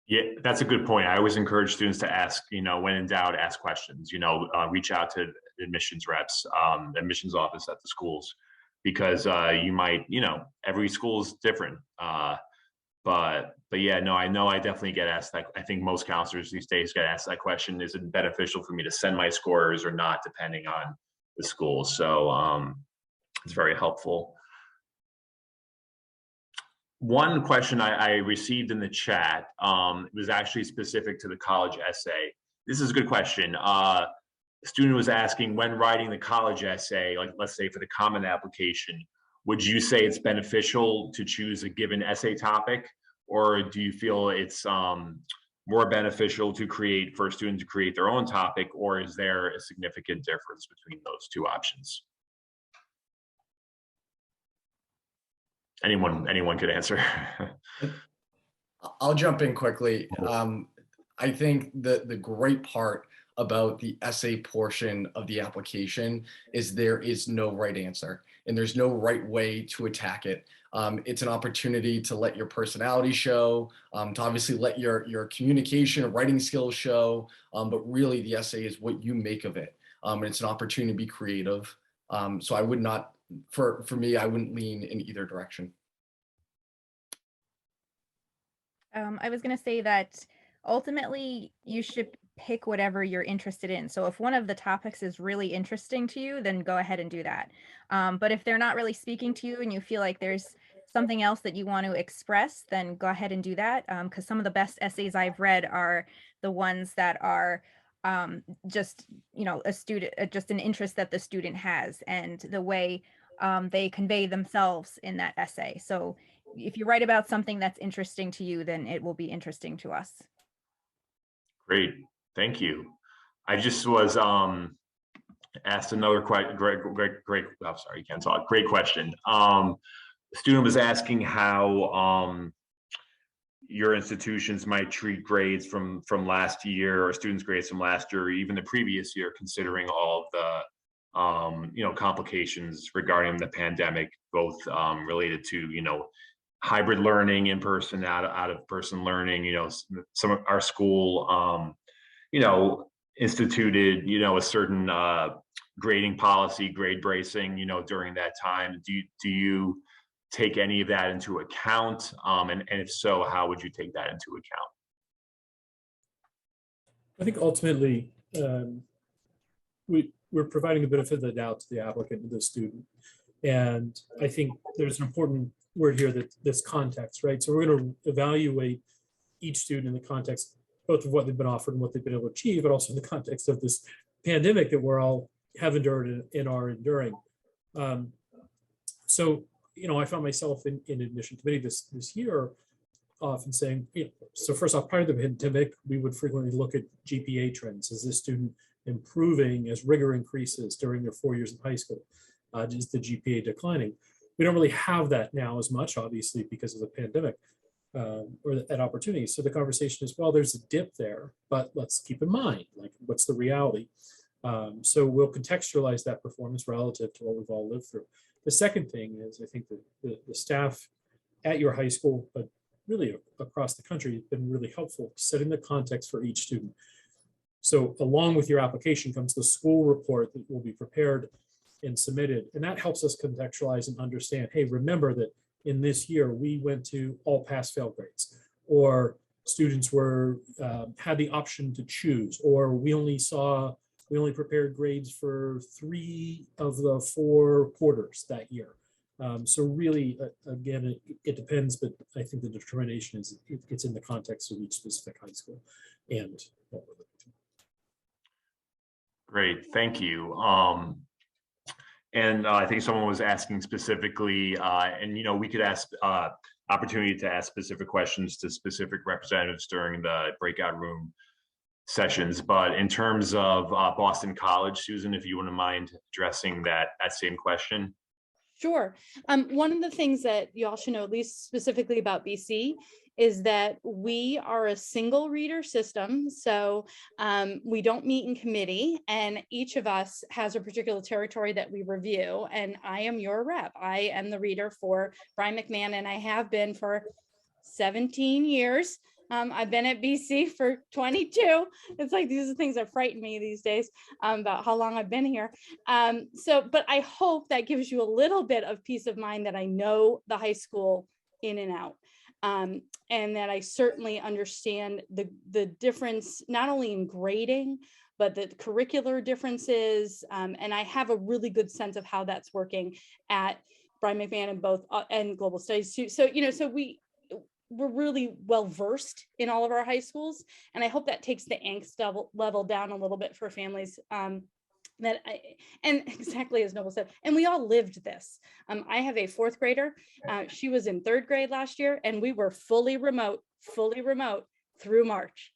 Yeah, that's a good point. I always encourage students to ask, when in doubt, ask questions, reach out to admissions reps, admissions office at the schools, because you might, every school is different. But yeah, no, I know I definitely get asked that. I think most counselors these days get asked that question: is it beneficial for me to send my scores or not, depending on the school? So it's very helpful. One question I received in the chat was actually specific to the college essay. This is a good question. A student was asking, when writing the college essay, like let's say for the common application, would you say it's beneficial to choose a given essay topic, or do you feel it's more beneficial for a student to create their own topic, or is there a significant difference between those two options? Anyone could answer. I'll jump in quickly. I think the great part about the essay portion of the application is there is no right answer and there's no right way to attack it. It's an opportunity to let your personality show, to obviously let your communication and writing skills show, but really the essay is what you make of it. And it's an opportunity to be creative. So I would not, for me, I wouldn't lean in either direction. I was going to say that ultimately you should pick whatever you're interested in. So if one of the topics is really interesting to you, then go ahead and do that. But if they're not really speaking to you and you feel like there's something else that you want to express, then go ahead and do that. Because some of the best essays I've read are the ones that are just, just an interest that the student has and the way they convey themselves in that essay. So if you write about something that's interesting to you, then it will be interesting to us. Great, thank you. I just was asked another great. I'm sorry, you can't talk. Great question. The student was asking how your institutions might treat grades from last year, or students' grades from last year, or even the previous year, considering all of the complications regarding the pandemic, both related to hybrid learning, in person, out of person learning. Some of our school instituted a certain grading policy, grade bracing during that time. Do you take any of that into account, and if so, how would you take that into account? I think ultimately we're providing the benefit of the doubt to the applicant, to the student, and I think there's an important word here, that this context, right? So we're going to evaluate each student in the context both of what they've been offered and what they've been able to achieve, but also in the context of this pandemic that we're all have endured and are enduring. So, you know, I found myself in admission committee this year often saying, you know, so first off, prior to the pandemic, we would frequently look at GPA trends. Is this student improving as rigor increases during their 4 years of high school? Is the GPA declining? We don't really have that now as much, obviously, because of the pandemic or that opportunity. So the conversation is, well, there's a dip there, but let's keep in mind, like, what's the reality? So we'll contextualize that performance relative to what we've all lived through. The second thing is, I think that the staff at your high school, but really across the country, has been really helpful setting the context for each student. So along with your application comes the school report that will be prepared and submitted. And that helps us contextualize and understand, hey, remember that in this year, we went to all pass-fail grades, or students were had the option to choose, or we only prepared grades for 3 of the 4 quarters that year. So really, again, it depends, but I think the determination is it's in the context of each specific high school and what we're looking to. Great, thank you. And I think someone was asking specifically, and you know, we could ask opportunity to ask specific questions to specific representatives during the breakout room sessions. But in terms of Boston College, Susan, if you wouldn't mind addressing that same question. Sure. One of the things that you all should know, at least specifically about BC, is that we are a single reader system. So we don't meet in committee, and each of us has a particular territory that we review. And I am your rep. I am the reader for Brian McMahon, and I have been for 17 years. I've been at BC for 22. It's like, these are things that frighten me these days about how long I've been here. But I hope that gives you a little bit of peace of mind that I know the high school in and out. And that I certainly understand the difference, not only in grading, but the curricular differences. And I have a really good sense of how that's working at Brian McMahon and both and Global Studies too. So, you know, so we're really well versed in all of our high schools, and I hope that takes the angst level down a little bit for families. And exactly as Noble said, and we all lived this. I have a 4th grader. She was in 3rd grade last year, and we were fully remote through March.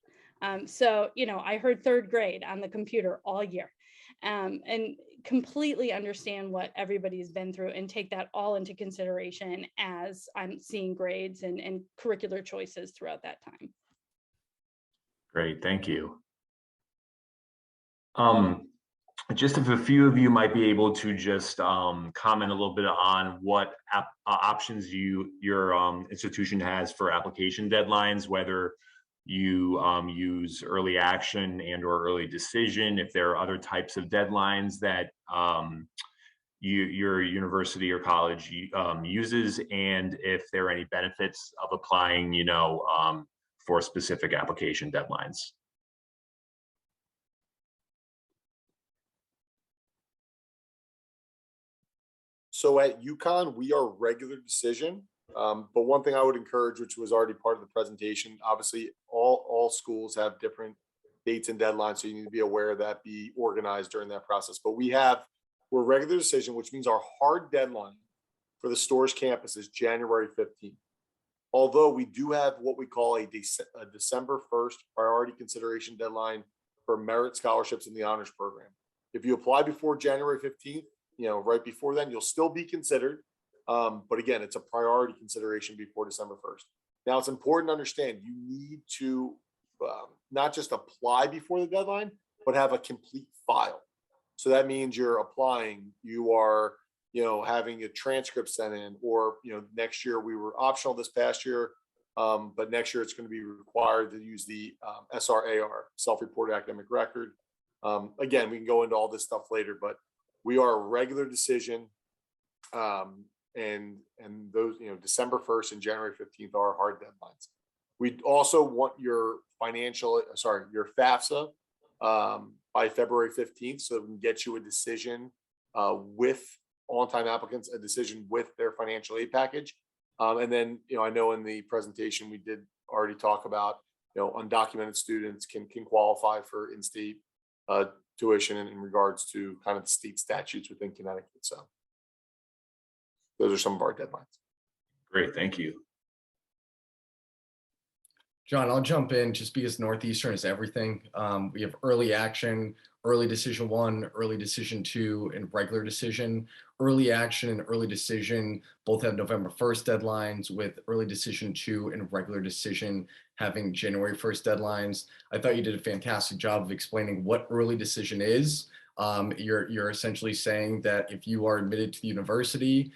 So, you know, I heard 3rd grade on the computer all year, and completely understand what everybody's been through and take that all into consideration as I'm seeing grades and curricular choices throughout that time. Great, thank you. Just if a few of you might be able to just comment a little bit on what options your institution has for application deadlines, whether you use early action and or early decision, if there are other types of deadlines that your university or college uses, and if there are any benefits of applying, you know, for specific application deadlines. So at UConn, we are regular decision. But one thing I would encourage, which was already part of the presentation, obviously all schools have different dates and deadlines, so you need to be aware of that, be organized during that process. But we're regular decision, which means our hard deadline for the Storrs campus is January 15th. Although we do have what we call a December 1st priority consideration deadline for merit scholarships in the honors program. If you apply before January 15th, you know, right before then, you'll still be considered. But again, it's a priority consideration before December 1st. Now, it's important to understand you need to not just apply before the deadline, but have a complete file. So that means you're applying, you are, you know, having a transcript sent in, or, you know, next year we were optional this past year, but next year it's going to be required to use the SRAR, self-reported academic record. Again, we can go into all this stuff later, but we are a regular decision. And those, you know, December 1st and January 15th are hard deadlines. We also want your your FAFSA by February 15th, so that we can get you a decision with on-time applicants, a decision with their financial aid package. And then, I know in the presentation, we did already talk about, undocumented students can qualify for in-state tuition in regards to kind of the state statutes within Connecticut. So those are some of our deadlines. Great, thank you. John, I'll jump in just because Northeastern is everything. We have early action, early decision 1, early decision 2, and regular decision. Early action and early decision both have November 1st deadlines, with early decision 2 and regular decision having January 1st deadlines. I thought you did a fantastic job of explaining what early decision is. You're essentially saying that if you are admitted to the university,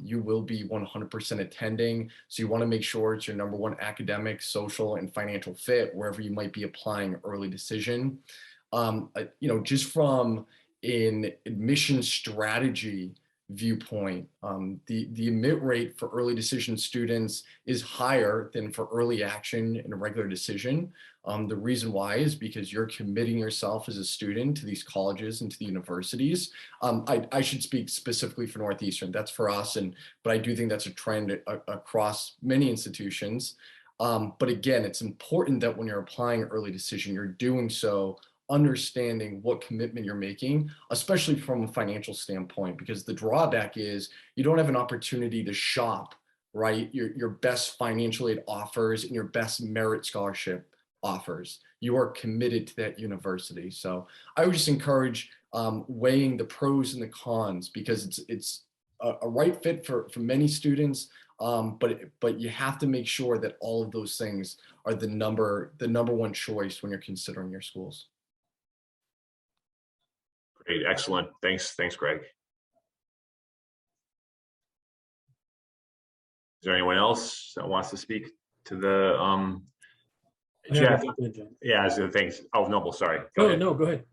you will be 100% attending. So you want to make sure it's your number 1 academic, social, and financial fit wherever you might be applying early decision. Just from an admission strategy viewpoint, the admit rate for early decision students is higher than for early action and regular decision. The reason why is because you're committing yourself as a student to these colleges and to the universities. I should speak specifically for Northeastern. That's for us, but I do think that's a trend across many institutions. But again, it's important that when you're applying early decision, you're doing so understanding what commitment you're making, especially from a financial standpoint, because the drawback is you don't have an opportunity to shop, right? Your best financial aid offers and your best merit scholarship offers. You are committed to that university. So I would just encourage weighing the pros and the cons, because it's a right fit for many students, but you have to make sure that all of those things are the number 1 choice when you're considering your schools. Great, excellent. Thanks, Greg. Is there anyone else that wants to speak to the Jeff? Yeah, thanks. Oh, Noble, sorry. Go ahead. No, go ahead.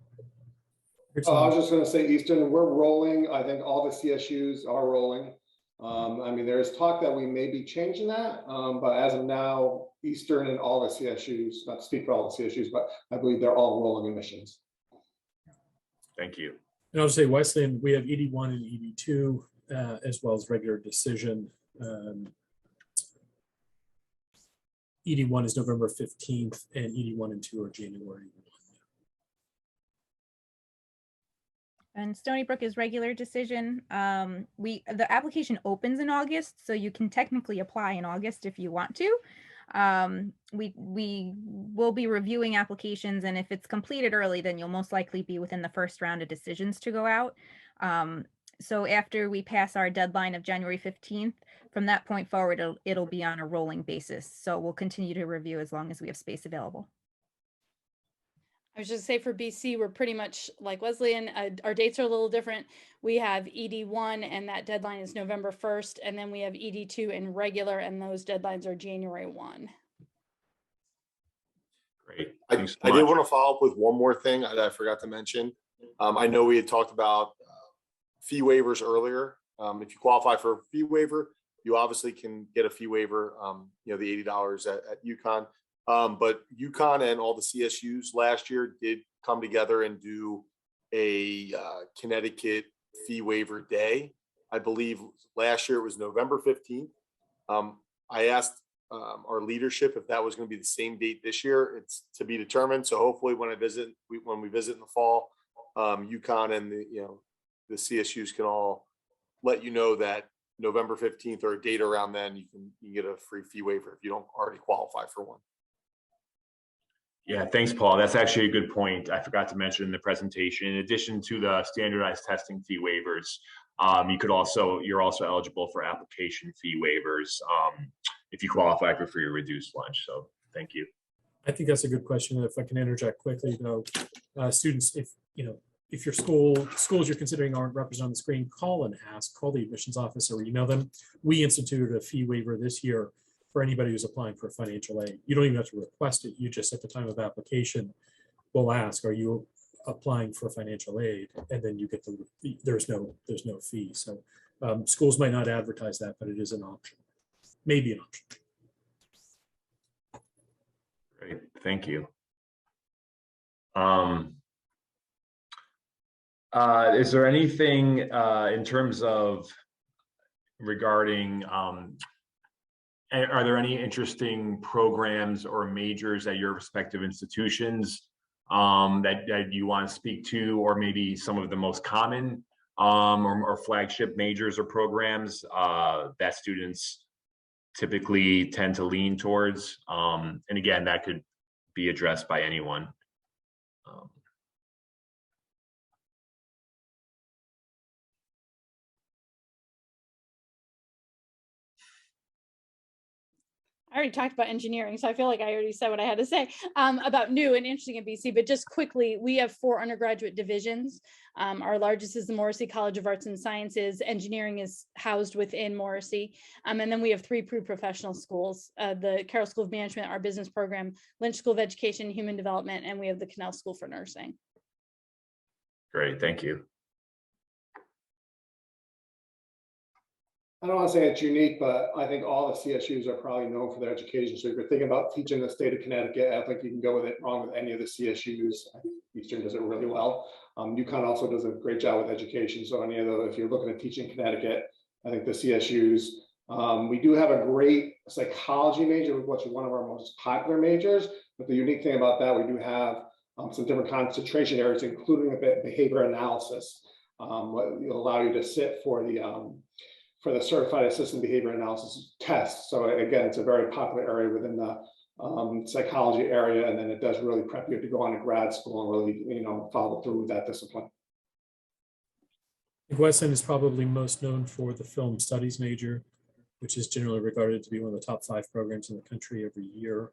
I was just going to say, Eastern, we're rolling. I think all the CSUs are rolling. I mean, there's talk that we may be changing that, but as of now, Eastern and all the CSUs, not to speak for all the CSUs, but I believe they're all rolling admissions. Thank you. And I'll say Wesleyan, we have ED1 and ED2, as well as regular decision. ED1 is November 15th, and ED1 and 2 are January 1. And Stony Brook is regular decision. The application opens in August, so you can technically apply in August if you want to. We will be reviewing applications, and if it's completed early, then you'll most likely be within the first round of decisions to go out. So after we pass our deadline of January 15th, from that point forward, it'll be on a rolling basis. So we'll continue to review as long as we have space available. I was just say for BC, we're pretty much like Wesleyan. Our dates are a little different. We have ED1 and that deadline is November 1st. And then we have ED2 and regular, and those deadlines are January 1. Great. I did want to follow up with one more thing that I forgot to mention. I know we had talked about fee waivers earlier. If you qualify for a fee waiver, you obviously can get a fee waiver, the $80 at UConn. But UConn and all the CSUs last year did come together and do a Connecticut fee waiver day. I believe last year it was November 15th. I asked our leadership if that was going to be the same date this year. It's to be determined. So hopefully when we visit in the fall, UConn and the CSUs can all let you know that November 15th or a date around then, you can get a free fee waiver if you don't already qualify for one. Yeah, thanks, Paul. That's actually a good point. I forgot to mention in the presentation, in addition to the standardized testing fee waivers, you're also eligible for application fee waivers if you qualify for your reduced lunch. So thank you. I think that's a good question. If I can interject quickly, though, students, if your schools you're considering aren't represented on the screen, call the admissions office or email them. We instituted a fee waiver this year for anybody who's applying for financial aid. You don't even have to request it. You just, at the time of application, will ask, are you applying for financial aid? And then you get there's no fee. So schools might not advertise that, but it is an option, maybe an option. Great, thank you. Is there anything in terms of regarding are there any interesting programs or majors at your respective institutions that you want to speak to, or maybe some of the most common or flagship majors or programs that students typically tend to lean towards? And again, that could be addressed by anyone. I already talked about engineering, so I feel like I already said what I had to say about new and interesting at BC, but just quickly, we have 4 undergraduate divisions. Our largest is the Morrissey College of Arts and Sciences. Engineering is housed within Morrissey. And then we have 3 pre-professional schools, the Carroll School of Management, our business program, Lynch School of Education, Human Development, and we have the Cannell School for Nursing. Great, thank you. I don't want to say it's unique, but I think all the CSUs are probably known for their education. So if you're thinking about teaching the state of Connecticut, I think you can go with it wrong with any of the CSUs. I think Eastern does it really well. UConn also does a great job with education. So any of those, if you're looking at teaching Connecticut, I think the CSUs. We do have a great psychology major, which is one of our most popular majors. But the unique thing about that, we do have some different concentration areas, including a bit behavior analysis, what will allow you to sit for the certified assistant behavior analysis test. So again, it's a very popular area within the psychology area, and then it does really prep you to go on to grad school and really, follow through with that discipline. Weston is probably most known for the film studies major, which is generally regarded to be one of the top 5 programs in the country every year.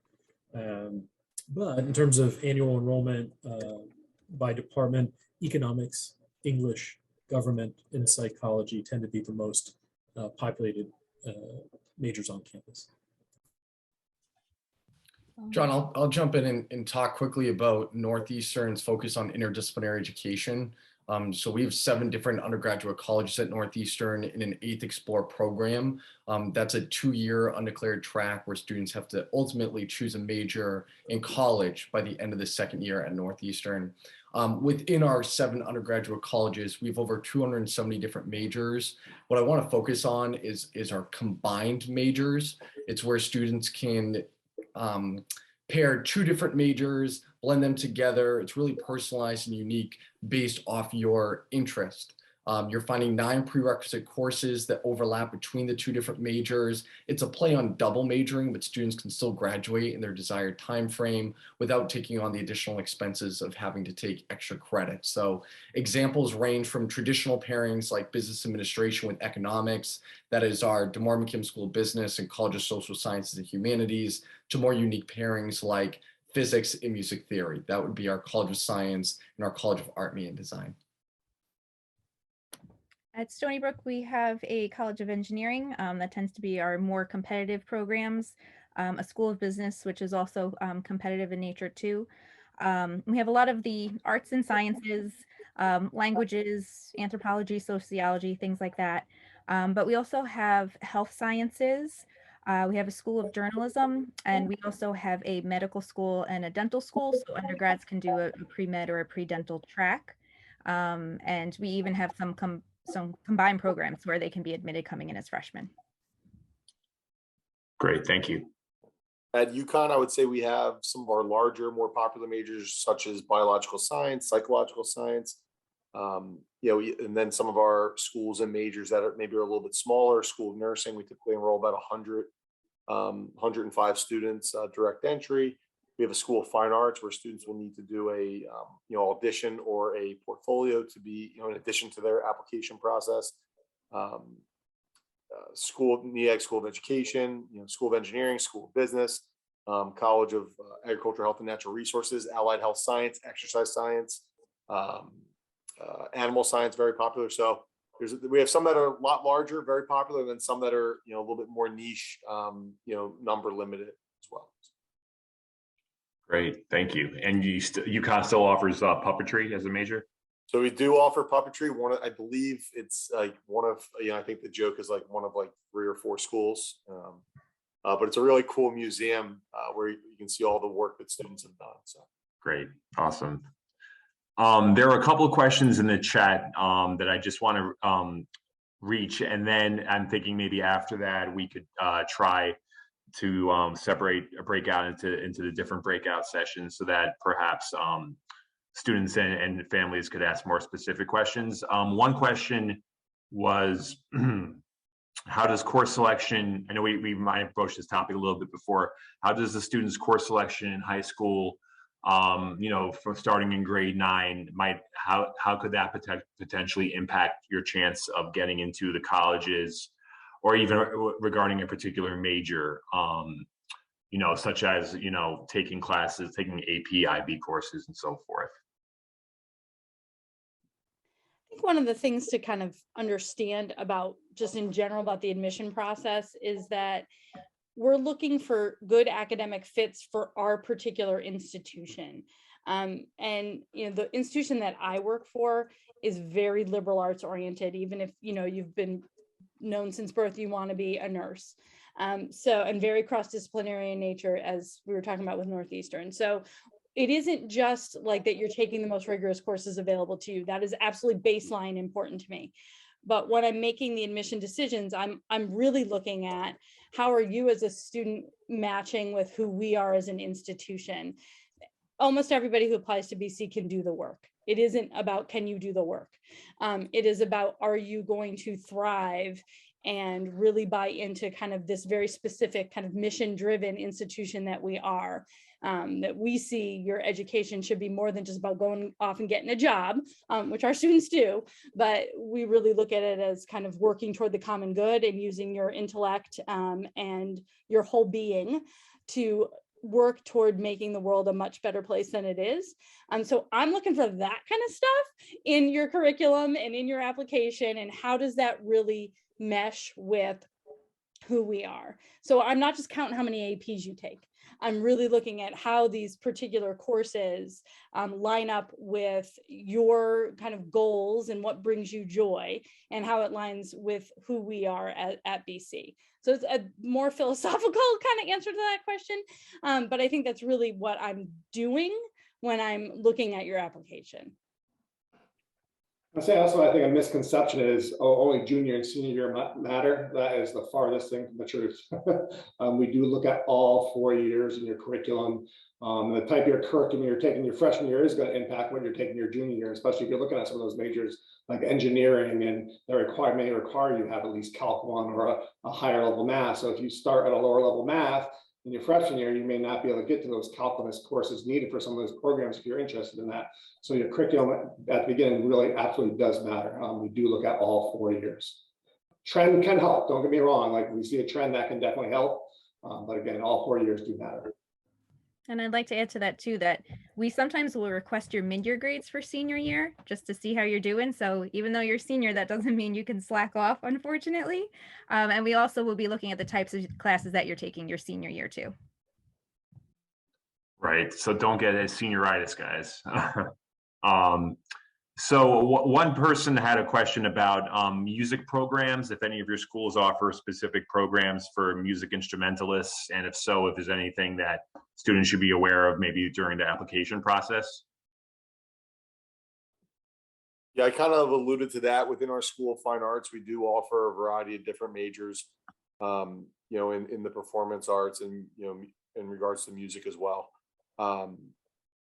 But in terms of annual enrollment by department, economics, English, government, and psychology tend to be the most populated majors on campus. John, I'll jump in and talk quickly about Northeastern's focus on interdisciplinary education. So we have 7 different undergraduate colleges at Northeastern in an 8th Explore program. That's a 2-year undeclared track where students have to ultimately choose a major in college by the end of the 2nd year at Northeastern. Within our 7 undergraduate colleges, we have over 270 different majors. What I want to focus on is our combined majors. It's where students can pair 2 different majors, blend them together. It's really personalized and unique based off your interest. You're finding 9 prerequisite courses that overlap between the 2 different majors. It's a play on double majoring, but students can still graduate in their desired time frame without taking on the additional expenses of having to take extra credit. So examples range from traditional pairings like business administration with economics, that is our DeMar McKim School of Business and College of Social Sciences and Humanities, to more unique pairings like physics and music theory. That would be our College of Science and our College of Art, Media, and Design. At Stony Brook, we have a College of Engineering that tends to be our more competitive programs, a School of Business, which is also competitive in nature too. We have a lot of the arts and sciences, languages, anthropology, sociology, things like that. But we also have health sciences. We have a School of Journalism, and we also have a medical school and a dental school. So undergrads can do a pre-med or a pre-dental track. And we even have some combined programs where they can be admitted coming in as freshmen. Great, thank you. At UConn, I would say we have some of our larger, more popular majors, such as biological science, psychological science, and then some of our schools and majors that are maybe a little bit smaller. School of Nursing, we typically enroll about 105 students, direct entry. We have a School of Fine Arts where students will need to do a audition or a portfolio to be in addition to their application process. NEAG School of Education, School of Engineering, School of Business, College of Agriculture, Health and Natural Resources, Allied Health Science, Exercise Science, Animal Science, very popular. So we have some that are a lot larger, very popular, than some that are a little bit more niche, number limited as well. Great, thank you. And UConn still offers puppetry as a major? So we do offer puppetry. I believe it's like one of, I think the joke is like one of like 3 or 4 schools. But it's a really cool museum where you can see all the work that students have done. So great, awesome. There are a couple of questions in the chat that I just want to reach, and then I'm thinking maybe after that we could try break out into the different breakout sessions so that perhaps students and families could ask more specific questions. One question was, how does course selection, I know we might have approached this topic a little bit before, how does the students' course selection in high school, from starting in grade 9, how could that potentially impact your chance of getting into the colleges, or even regarding a particular major, such as, taking classes, taking AP, IB courses and so forth? I think one of the things to kind of understand about just in general about the admission process is that we're looking for good academic fits for our particular institution. And the institution that I work for is very liberal arts oriented, even if you've been known since birth you want to be a nurse. And very cross-disciplinary in nature, as we were talking about with Northeastern. So it isn't just like that you're taking the most rigorous courses available to you. That is absolutely baseline important to me. But when I'm making the admission decisions, I'm really looking at how are you as a student matching with who we are as an institution. Almost everybody who applies to BC can do the work. It isn't about can you do the work. It is about, are you going to thrive and really buy into kind of this very specific kind of mission-driven institution that we are. That we see your education should be more than just about going off and getting a job, which our students do, but we really look at it as kind of working toward the common good and using your intellect and your whole being to work toward making the world a much better place than it is. So I'm looking for that kind of stuff in your curriculum and in your application, and how does that really mesh with who we are? So I'm not just counting how many APs you take. I'm really looking at how these particular courses line up with your kind of goals and what brings you joy, and how it lines with who we are at BC. So it's a more philosophical kind of answer to that question. But I think that's really what I'm doing when I'm looking at your application. I'd say also, I think a misconception is, only junior and senior year matter. That is the farthest thing from the truth. We do look at all 4 years in your curriculum. The type of your curriculum you're taking your freshman year is going to impact what you're taking your junior year, especially if you're looking at some of those majors like engineering, and they may require you have at least Calc 1 or a higher level math. So if you start at a lower level math in your freshman year, you may not be able to get to those calculus courses needed for some of those programs if you're interested in that. So your curriculum at the beginning really absolutely does matter. We do look at all 4 years. Trend can help, don't get me wrong. Like, we see a trend that can definitely help. But again, all 4 years do matter. And I'd like to add to that too, that we sometimes will request your mid-year grades for senior year just to see how you're doing. So even though you're senior, that doesn't mean you can slack off, unfortunately. And we also will be looking at the types of classes that you're taking your senior year too. Right. So don't get a senioritis, guys. So one person had a question about music programs, if any of your schools offer specific programs for music instrumentalists, and if so, if there's anything that students should be aware of maybe during the application process. Yeah, I kind of alluded to that. Within our School of Fine Arts, we do offer a variety of different majors, in the performance arts and, in regards to music as well.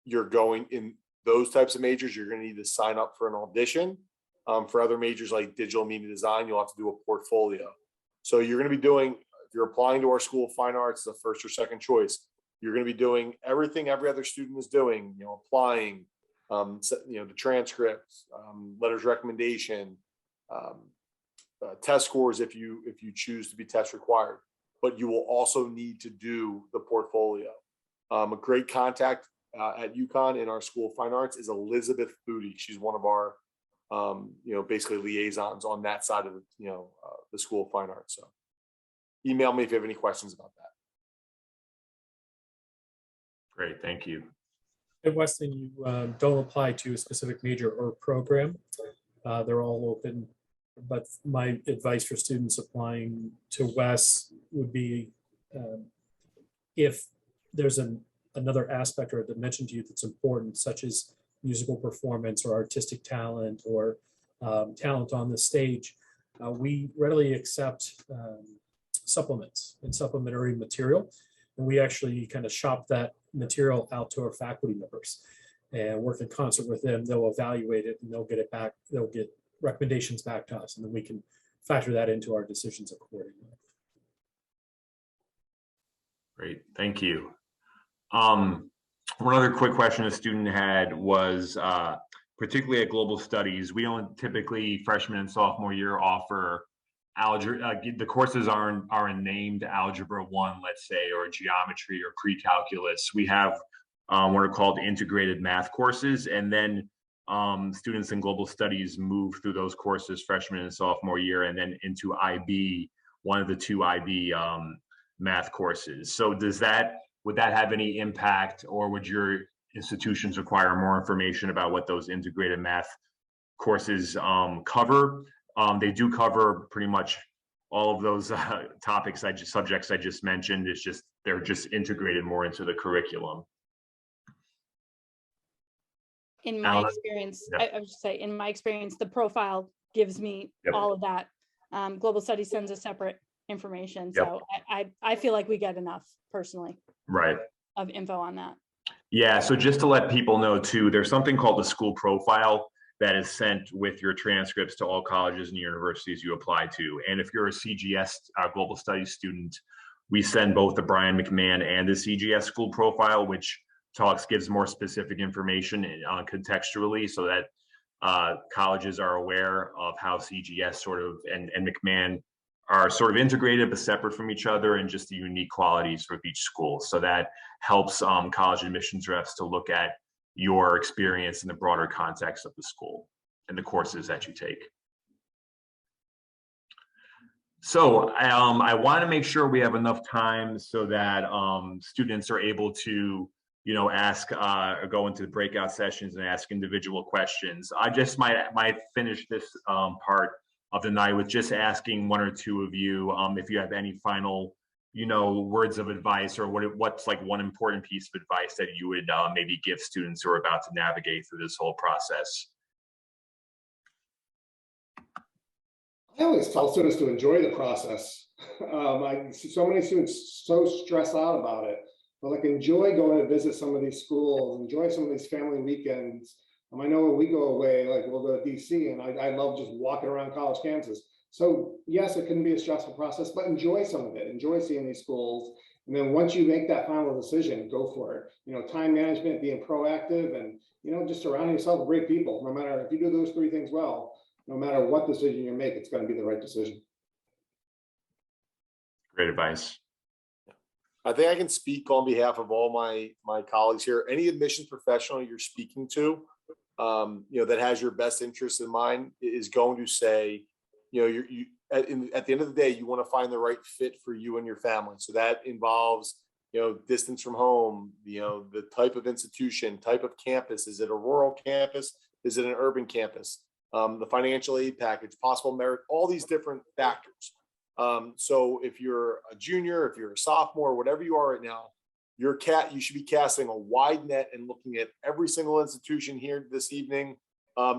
You're going in those types of majors, you're going to need to sign up for an audition. For other majors like digital media design, you'll have to do a portfolio. So you're going to be doing, if you're applying to our School of Fine Arts, the first or second choice, you're going to be doing everything every other student is doing, applying, the transcripts, letters of recommendation, test scores if you choose to be test required. But you will also need to do the portfolio. A great contact at UConn in our School of Fine Arts is Elizabeth Booty. She's one of our, basically liaisons on that side of the School of Fine Arts. So email me if you have any questions about that. Great, thank you. At Weston, you don't apply to a specific major or program. They're all open, but my advice for students applying to Wes would be if there's another aspect or a dimension to you that's important, such as musical performance or artistic talent or talent on the stage, we readily accept supplements and supplementary material. And we actually kind of shop that material out to our faculty members and work in concert with them. They'll evaluate it and they'll get it back. They'll get recommendations back to us, and then we can factor that into our decisions accordingly. Great, thank you. One other quick question a student had was, particularly at Global Studies, we don't typically freshman and sophomore year offer algebra. The courses aren't named Algebra 1, let's say, or geometry or pre-calculus. We have what are called integrated math courses, and then students in Global Studies move through those courses freshman and sophomore year, and then into IB, one of the two IB math courses. So would that have any impact, or would your institutions require more information about what those integrated math courses cover? They do cover pretty much all of those subjects I just mentioned. It's just they're just integrated more into the curriculum. In my experience, Yep. I would just say, in my experience, the profile gives me Yep. all of that. Global Studies sends a separate information, Yep. so I feel like we get enough personally Right. of info on that. Yeah, so just to let people know too, there's something called the school profile that is sent with your transcripts to all colleges and universities you apply to. And if you're a CGS Global Studies student, we send both the Brian McMahon and the CGS school profile, which gives more specific information contextually, so that colleges are aware of how CGS sort of and McMahon are sort of integrated but separate from each other, and just the unique qualities for each school. So that helps college admissions reps to look at your experience in the broader context of the school and the courses that you take. So I want to make sure we have enough time so that students are able to, ask or go into the breakout sessions and ask individual questions. I just might finish this part of the night with just asking one or two of you if you have any final, words of advice, or what's like one important piece of advice that you would maybe give students who are about to navigate through this whole process. I always tell students to enjoy the process. I see so many students so stressed out about it, but like enjoy going to visit some of these schools, enjoy some of these family weekends. I know when we go away, like we'll go to DC, and I love just walking around college campuses. So yes, it can be a stressful process, but enjoy some of it. Enjoy seeing these schools. And then once you make that final decision, go for it. Time management, being proactive, and, just surrounding yourself with great people. No matter if you do those three things well, no matter what decision you make, it's going to be the right decision. Great advice. I think I can speak on behalf of all my colleagues here. Any admissions professional you're speaking to, that has your best interest in mind is going to say, at the end of the day, you want to find the right fit for you and your family. So that involves, distance from home, the type of institution, type of campus. Is it a rural campus? Is it an urban campus? The financial aid package, possible merit, all these different factors. So if you're a junior, if you're a sophomore, whatever you are right now, you should be casting a wide net and looking at every single institution here this evening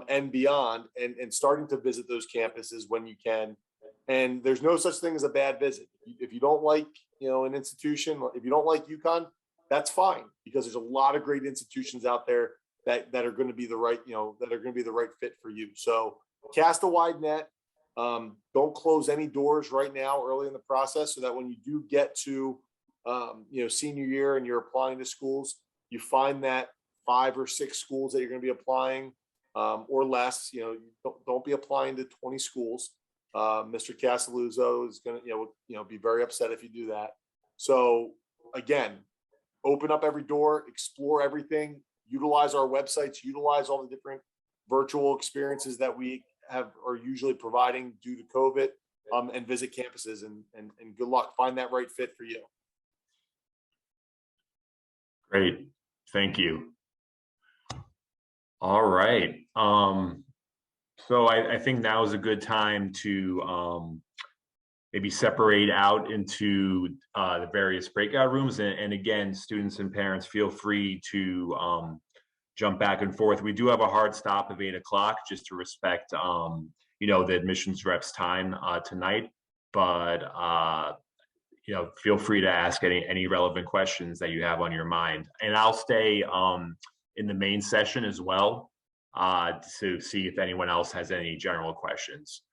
and beyond, and starting to visit those campuses when you can. And there's no such thing as a bad visit. If you don't like, an institution, if you don't like UConn, that's fine, because there's a lot of great institutions out there that are going to be the right, that are going to be the right fit for you. So cast a wide net. Don't close any doors right now early in the process, so that when you do get to senior year and you're applying to schools, you find that 5 or 6 schools that you're going to be applying or less. Don't be applying to 20 schools. Mr. Casaluzzo is going to be very upset if you do that. So again, open up every door, explore everything, utilize our websites, utilize all the different virtual experiences that we are usually providing due to COVID, and visit campuses, and good luck. Find that right fit for you. Great, thank you. All right, so I think now is a good time to maybe separate out into the various breakout rooms, and again, students and parents, feel free to jump back and forth. We do have a hard stop of 8 o'clock, just to respect the admissions reps time tonight, but feel free to ask any relevant questions that you have on your mind. And I'll stay in the main session as well to see if anyone else has any general questions.